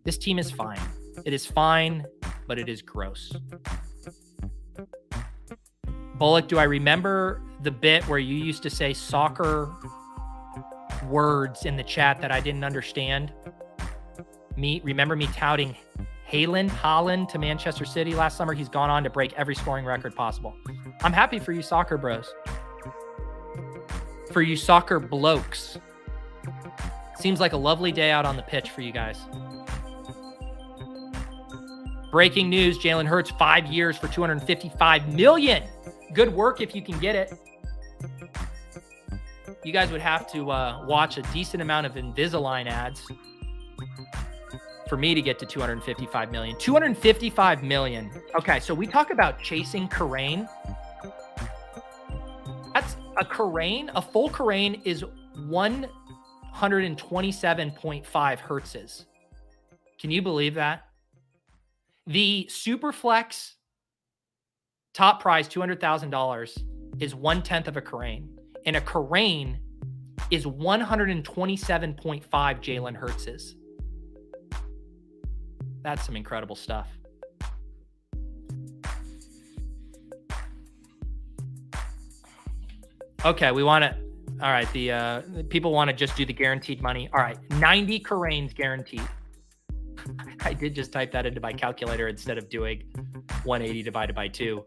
This team is fine. It is fine, but it is gross. Bullock, do I remember the bit where you used to say soccer words in the chat that I didn't understand? Remember me touting Haaland to Manchester City last summer? He's gone on to break every scoring record possible. I'm happy for you soccer bros. For you soccer blokes. Seems like a lovely day out on the pitch for you guys. Breaking news, Jalen Hurts, 5 years for $255 million. Good work if you can get it. You guys would have to watch a decent amount of Invisalign ads for me to get to $255 million. $255 million. Okay, so we talk about chasing Karain. That's a Karain. A full Karain is 127.5 hertzes. Can you believe that? The Superflex top prize, $200,000, is 1/10 of a Karain. And a Karain is 127.5 Jalen Hurtses. That's some incredible stuff. Okay, we want to, all right, the people want to just do the guaranteed money. All right, 90 Karains guaranteed. I did just type that into my calculator instead of doing 180 divided by 2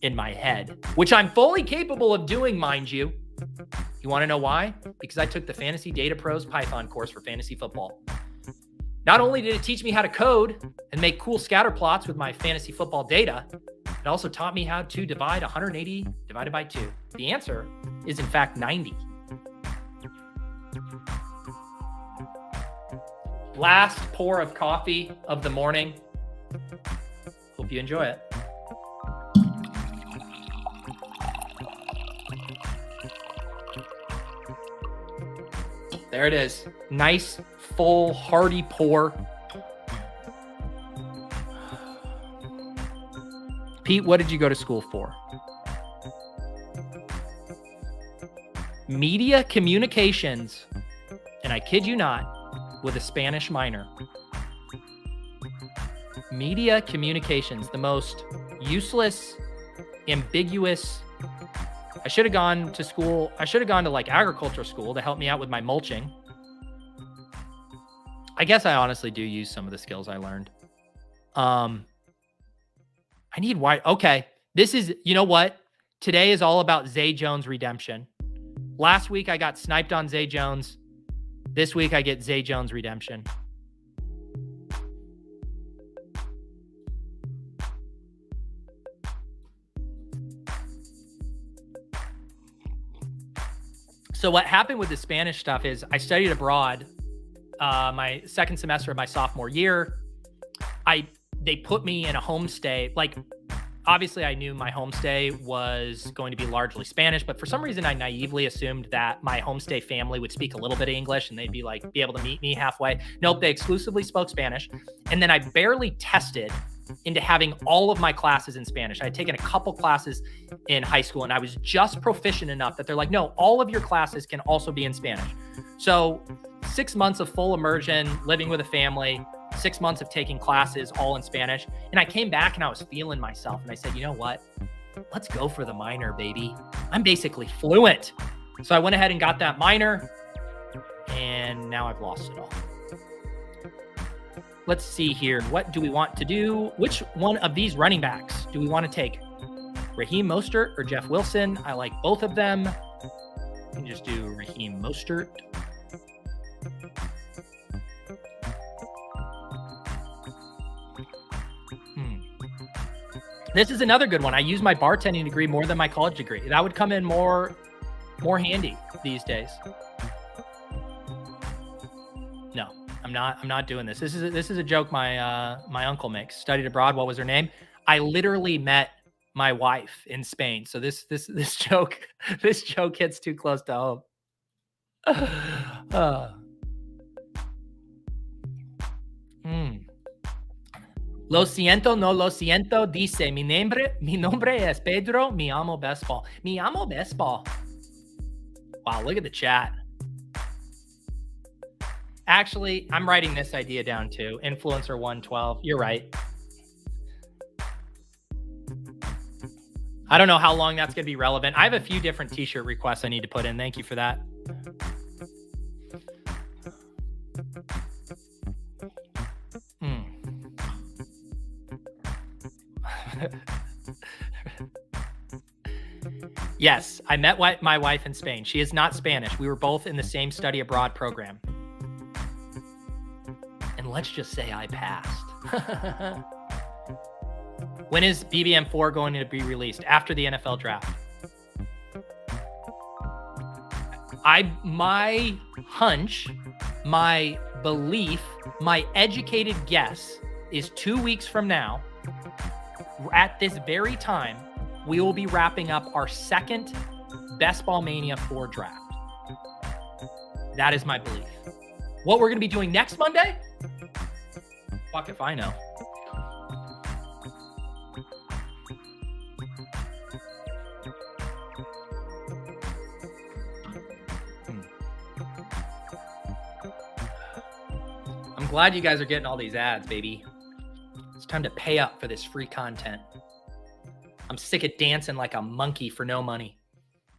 in my head, which I'm fully capable of doing, mind you. You want to know why? Because I took the Fantasy Data Pros Python course for fantasy football. Not only did it teach me how to code and make cool scatter plots with my fantasy football data, it also taught me how to divide 180 divided by 2. The answer is, in fact, 90. Last pour of coffee of the morning. Hope you enjoy it. There it is. Nice, full, hearty pour. Pete, what did you go to school for? Media communications. And I kid you not, with a Spanish minor. Media communications, the most useless, ambiguous. I should have gone to school. I should have gone to like agriculture school to help me out with my mulching. I guess I honestly do use some of the skills I learned. I need white. Okay. This is, you know what? Today is all about Zay Jones redemption. Last week I got sniped on Zay Jones. This week I get Zay Jones redemption. So what happened with the Spanish stuff is I studied abroad my second semester of my sophomore year. They put me in a homestay. Like, obviously I knew my homestay was going to be largely Spanish, but for some reason I naively assumed that my homestay family would speak a little bit of English and they'd be like, be able to meet me halfway. Nope, they exclusively spoke Spanish. And then I barely tested into having all of my classes in Spanish. I had taken a couple classes in high school and I was just proficient enough that they're like, no, all of your classes can also be in Spanish. So 6 months of full immersion, living with a family, 6 months of taking classes all in Spanish. And I came back and I was feeling myself. And I said, you know what? Let's go for the minor, baby. I'm basically fluent. So I went ahead and got that minor and now I've lost it all. Let's see here. What do we want to do? Which one of these running backs do we want to take? Raheem Mostert or Jeff Wilson? I like both of them. We can just do Raheem Mostert. This is another good one. I use my bartending degree more than my college degree. That would come in more handy these days. No, I'm not doing this. This is a joke my uncle makes. Studied abroad. What was her name? I literally met my wife in Spain. So this joke hits too close to home. Lo siento, no lo siento, dice mi nombre es Pedro, mi amo bestball. Mi amo bestball. Wow, look at the chat. Actually, I'm writing this idea down too. Influencer 112. You're right. I don't know how long that's going to be relevant. I have a few different t-shirt requests I need to put in. Thank you for that. Yes, I met my wife in Spain. She is not Spanish. We were both in the same study abroad program. And let's just say I passed. When is BBM 4 going to be released? After the NFL draft. My hunch, my belief, my educated guess is 2 weeks from now, at this very time, we will be wrapping up our second Best Ball Mania 4 draft. That is my belief. What we're going to be doing next Monday? Fuck if I know. I'm glad you guys are getting all these ads, baby. It's time to pay up for this free content. I'm sick of dancing like a monkey for no money.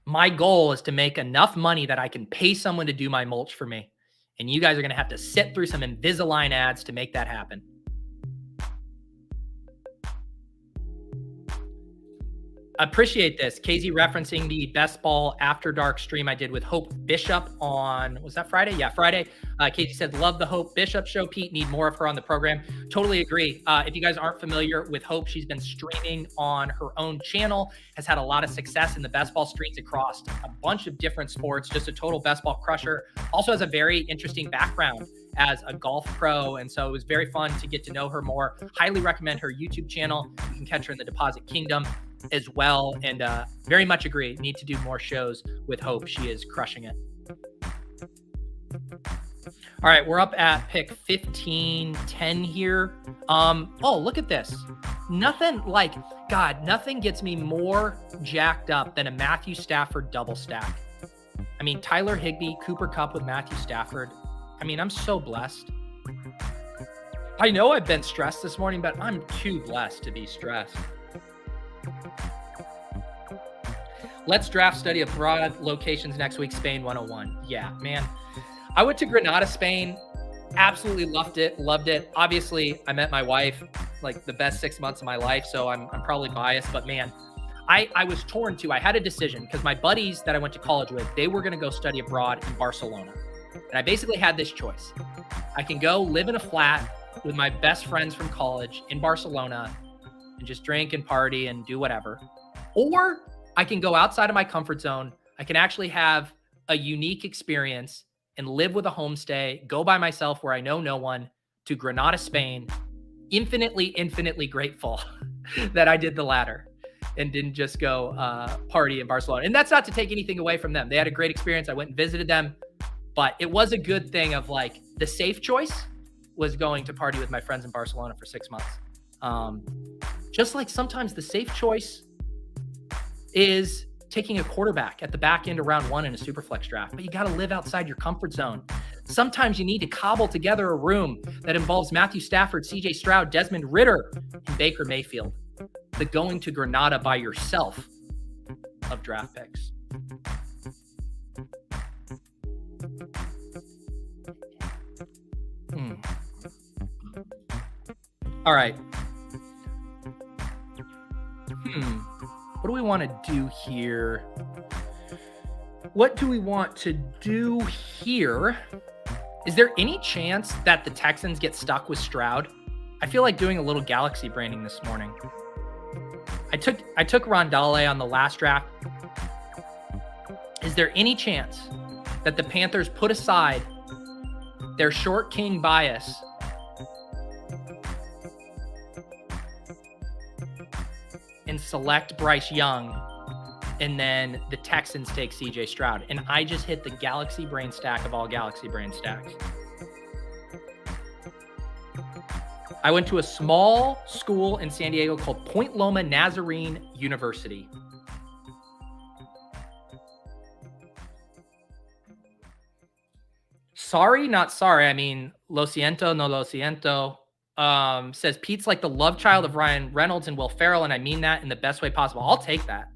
My goal is to make enough money that I can pay someone to do my mulch for me. And you guys are going to have to sit through some Invisalign ads to make that happen. Appreciate this. KZ referencing the Best Ball After Dark stream I did with Hope Bishop on, was that Friday? Yeah, Friday. KZ said, love the Hope Bishop show, Pete. Need more of her on the program. Totally agree. If you guys aren't familiar with Hope, she's been streaming on her own channel, has had a lot of success in the best ball streets across a bunch of different sports, just a total best ball crusher. Also has a very interesting background as a golf pro. And so it was very fun to get to know her more. Highly recommend her YouTube channel. You can catch her in the Deposit Kingdom as well. And very much agree. Need to do more shows with Hope. She is crushing it. All right, we're up at pick 1510 here. Oh, look at this. Nothing like, God, nothing gets me more jacked up than a Matthew Stafford double stack. I mean, Tyler Higbee, Cooper Kupp with Matthew Stafford. I mean, I'm so blessed. I know I've been stressed this morning, but I'm too blessed to be stressed. Let's draft study abroad locations next week, Spain 101. Yeah, man. I went to Granada, Spain. Absolutely loved it. Obviously, I met my wife, like the best 6 months of my life, so I'm probably biased, but man, I was torn too. I had a decision because my buddies that I went to college with, they were going to go study abroad in Barcelona. And I basically had this choice. I can go live in a flat with my best friends from college in Barcelona and just drink and party and do whatever. Or I can go outside of my comfort zone. I can actually have a unique experience and live with a homestay, go by myself where I know no one, to Granada, Spain. Infinitely grateful that I did the latter and didn't just go party in Barcelona. And that's not to take anything away from them. They had a great experience. I went and visited them, but it was a good thing of like the safe choice was going to party with my friends in Barcelona for 6 months. Just like sometimes the safe choice is taking a quarterback at the back end of round 1 in a Superflex draft, but you got to live outside your comfort zone. Sometimes you need to cobble together a room that involves Matthew Stafford, CJ Stroud, Desmond Ridder, and Baker Mayfield. The going to Granada by yourself of draft picks. All right. What do we want to do here? Is there any chance that the Texans get stuck with Stroud? I feel like doing a little galaxy branding this morning. I took Rondale on the last draft. Is there any chance that the Panthers put aside their short king bias and select Bryce Young, and then the Texans take CJ Stroud? And I just hit the galaxy brain stack of all galaxy brain stacks. I went to a small school in San Diego called Point Loma Nazarene University. Sorry, not sorry. I mean, lo siento, no lo siento. Says Pete's like the love child of Ryan Reynolds and Will Ferrell, and I mean that in the best way possible. I'll take that.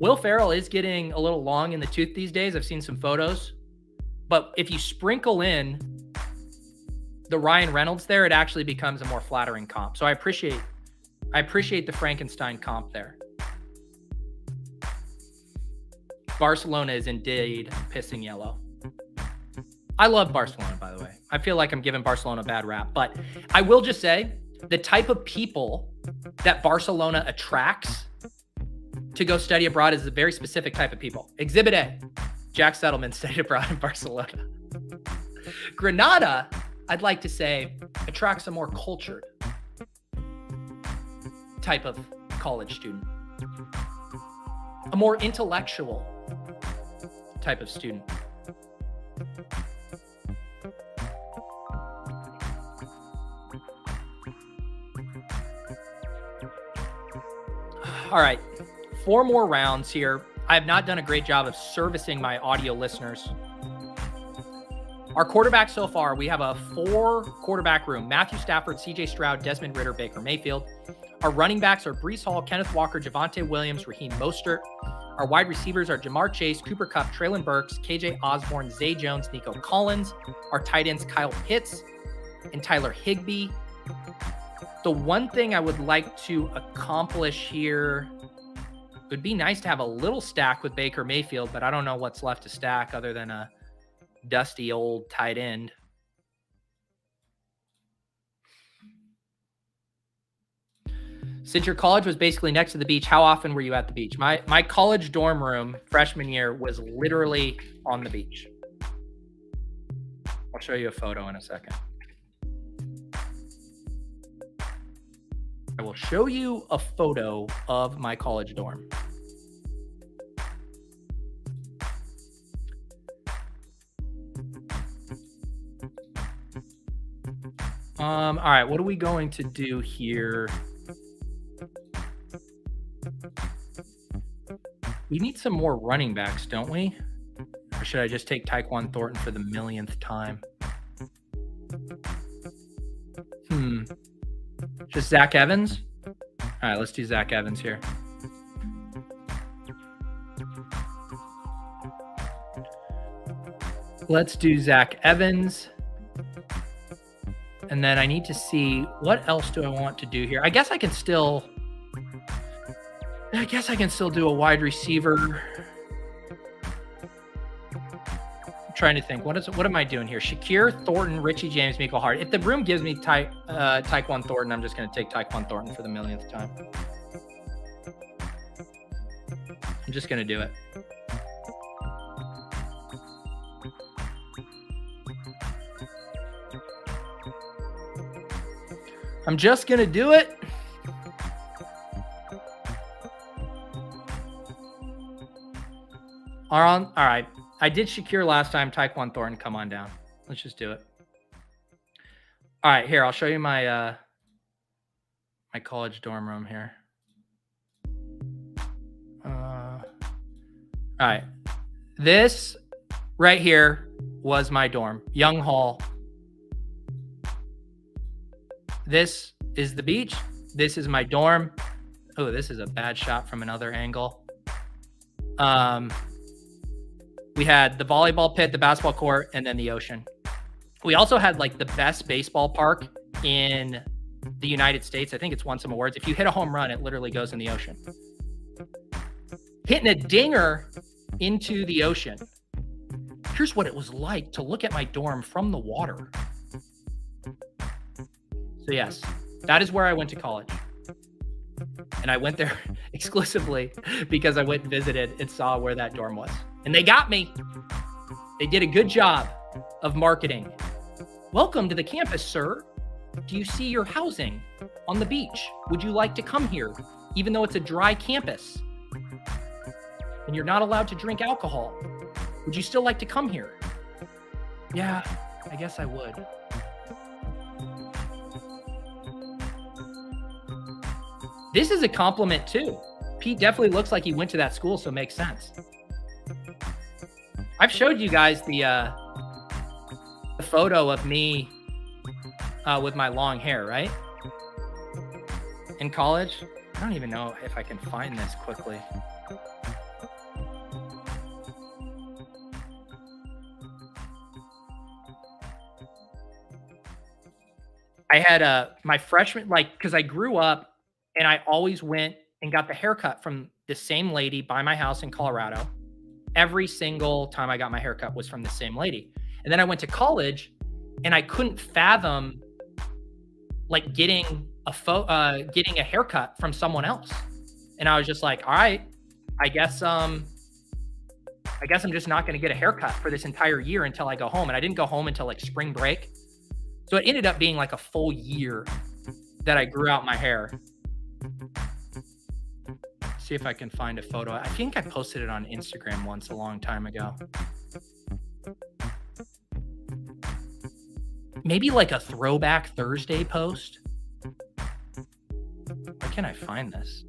Will Ferrell is getting a little long in the tooth these days. I've seen some photos. But if you sprinkle in the Ryan Reynolds there, it actually becomes a more flattering comp. So I appreciate the Frankenstein comp there. Barcelona is indeed pissing yellow. I love Barcelona, by the way. I feel like I'm giving Barcelona a bad rap. But I will just say, the type of people that Barcelona attracts to go study abroad is a very specific type of people. Exhibit A, Jack Settleman studied abroad in Barcelona. Granada, I'd like to say, attracts a more cultured type of college student. A more intellectual type of student. All right, 4 more rounds here. I have not done a great job of servicing my audio listeners. Our quarterbacks so far, we have a 4 quarterback room. Matthew Stafford, CJ Stroud, Desmond Ridder, Baker Mayfield. Our running backs are Breece Hall, Kenneth Walker, Javonte Williams, Raheem Mostert. Our wide receivers are Jamar Chase, Cooper Kupp, Treylog Burks, KJ Osborne, Zay Jones, Nico Collins. Our tight ends, Kyle Pitts and Tyler Higbee. The one thing I would like to accomplish here, it would be nice to have a little stack with Baker Mayfield, but I don't know what's left to stack other than a dusty old tight end. Since your college was basically next to the beach, how often were you at the beach? My college dorm room freshman year was literally on the beach. I'll show you a photo in a second. I will show you a photo of my college dorm. All right, what are we going to do here? We need some more running backs, don't we? Or should I just take Tyquan Thornton for the millionth time? Just Zach Evans? All right, let's do Zach Evans here. Let's do Zach Evans. And then I need to see, what else do I want to do here? I guess I can still do a wide receiver. I'm trying to think. What am I doing here? Shakir, Thornton, Richie James, Mecole Hardman. If the room gives me Tyquan Thornton, I'm just going to take Tyquan Thornton for the millionth time. I'm just going to do it. I'm just going to do it. All right. I did Shakir last time. Tyquan Thornton, come on down. Let's just do it. All right, here, I'll show you my my college dorm room here. All right. This right here was my dorm. Young Hall. This is the beach. This is my dorm. Oh, this is a bad shot from another angle. We had the volleyball pit, the basketball court, and then the ocean. We also had like the best baseball park in the United States. I think it's won some awards. If you hit a home run, it literally goes in the ocean. Hitting a dinger into the ocean. Here's what it was like to look at my dorm from the water. So yes, that is where I went to college. And I went there exclusively because I went and visited and saw where that dorm was. And they got me. They did a good job of marketing. Welcome to the campus, sir. Do you see your housing on the beach? Would you like to come here, even though it's a dry campus? And you're not allowed to drink alcohol. Would you still like to come here? Yeah, I guess I would. This is a compliment too. Pete definitely looks like he went to that school, so it makes sense. I've showed you guys the photo of me with my long hair, right? In college. I don't even know if I can find this quickly. I had my freshman, because I grew up and I always went and got the haircut from the same lady by my house in Colorado. Every single time I got my haircut was from the same lady. And then I went to college and I couldn't fathom getting a haircut from someone else. And I was just like, all right, I guess I'm just not going to get a haircut for this entire year until I go home. And I didn't go home until spring break. So it ended up being a full year that I grew out my hair. See if I can find a photo. I think I posted it on Instagram once a long time ago. Maybe a throwback Thursday post. Where can I find this?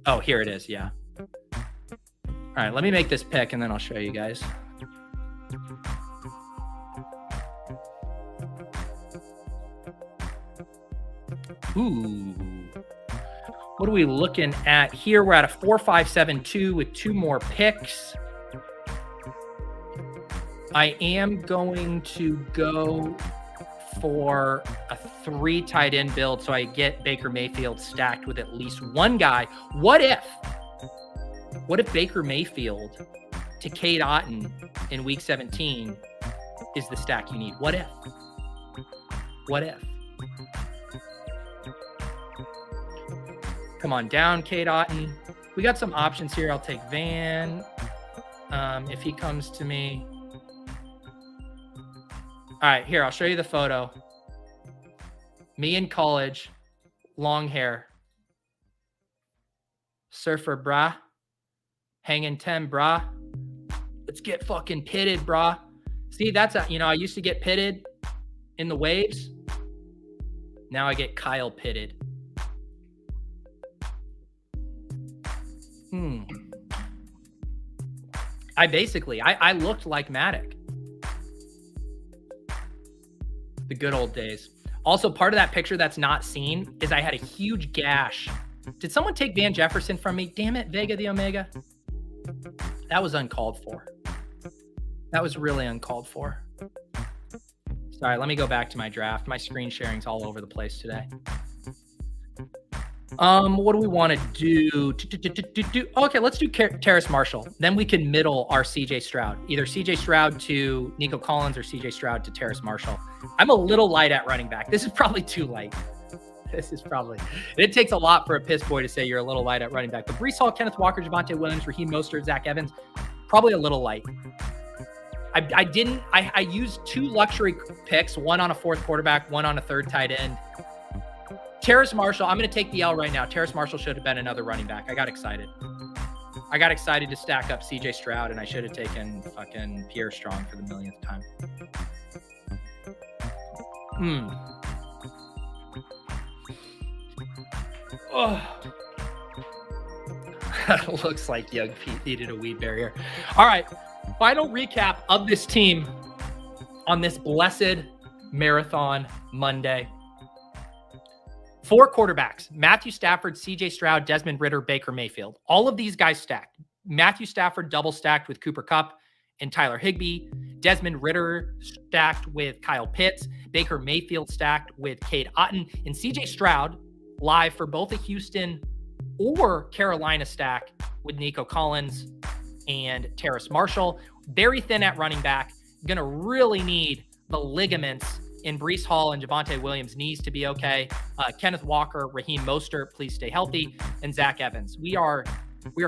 Oh, here it is. Yeah. All right, let me make this pic and then I'll show you guys. Ooh. What are we looking at here? We're at a 4.572 with 2 more picks. I am going to go for a 3 tight end build so I get Baker Mayfield stacked with at least one guy. What if Baker Mayfield to Cade Otton in week 17 is the stack you need? What if? Come on down, Cade Otton. We got some options here. I'll take Van if he comes to me. All right, here, I'll show you the photo. Me in college, long hair. Surfer, brah. Hanging 10, brah. Let's get fucking pitted, brah. See, I used to get pitted in the waves. Now I get Kyle pitted. I looked like Matic. The good old days. Also, part of that picture that's not seen is I had a huge gash. Did someone take Van Jefferson from me? Damn it, Vega the Omega. That was uncalled for. That was really uncalled for. Sorry, let me go back to my draft. My screen sharing's all over the place today. What do we want to do? Okay, let's do Terrace Marshall. Then we can middle our CJ Stroud. Either CJ Stroud to Nico Collins or CJ Stroud to Terrace Marshall. I'm a little light at running back. This is probably too light. It takes a lot for a piss boy to say you're a little light at running back. But Breece Hall, Kenneth Walker, Javonte Williams, Raheem Mostert, Zach Evans, probably a little light. I used 2 luxury picks, one on a 4th quarterback, one on a 3rd tight end. Terrace Marshall, I'm going to take the L right now. Terrace Marshall should have been another running back. I got excited to stack up CJ Stroud, and I should have taken fucking Pierre Strong for the millionth time. Oh. Looks like Young Pete needed a weed barrier. All right, final recap of this team on this blessed marathon Monday. 4 quarterbacks: Matthew Stafford, CJ Stroud, Desmond Ridder, Baker Mayfield. All of these guys stacked. Matthew Stafford double stacked with Cooper Kupp and Tyler Higbee. Desmond Ridder stacked with Kyle Pitts. Baker Mayfield stacked with Cade Otton. And CJ Stroud live for both a Houston or Carolina stack with Nico Collins and Terrace Marshall. Very thin at running back. Going to really need the ligaments in Breece Hall and Javonte Williams' knees to be okay. Kenneth Walker, Raheem Mostert, please stay healthy, and Zach Evans. We are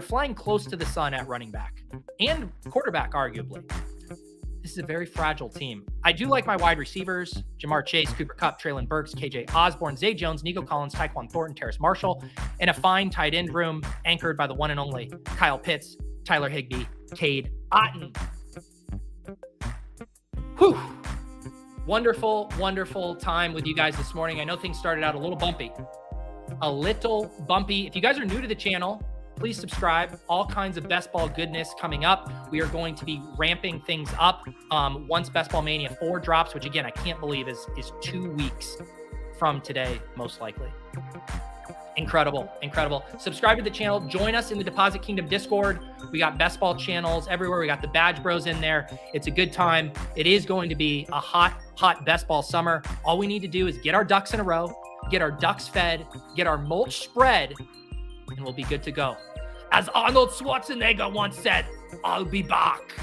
flying close to the sun at running back and quarterback, arguably. This is a very fragile team. I do like my wide receivers: Jamar Chase, Cooper Kupp, Treylog Burks, KJ Osborne, Zay Jones, Nico Collins, Tyquan Thornton, Terrace Marshall, and a fine tight end room anchored by the one and only Kyle Pitts, Tyler Higbee, Cade Otton. Whew. Wonderful, wonderful time with you guys this morning. I know things started out a little bumpy. If you guys are new to the channel, please subscribe. All kinds of best ball goodness coming up. We are going to be ramping things up once Best Ball Mania 4 drops, which again, I can't believe is 2 weeks from today, most likely. Incredible. Subscribe to the channel. Join us in the Deposit Kingdom Discord. We got best ball channels everywhere. We got the Badge Bros in there. It's a good time. It is going to be a hot best ball summer. All we need to do is get our ducks in a row, get our ducks fed, get our mulch spread, and we'll be good to go.
As Arnold Schwarzenegger once said, I'll be back.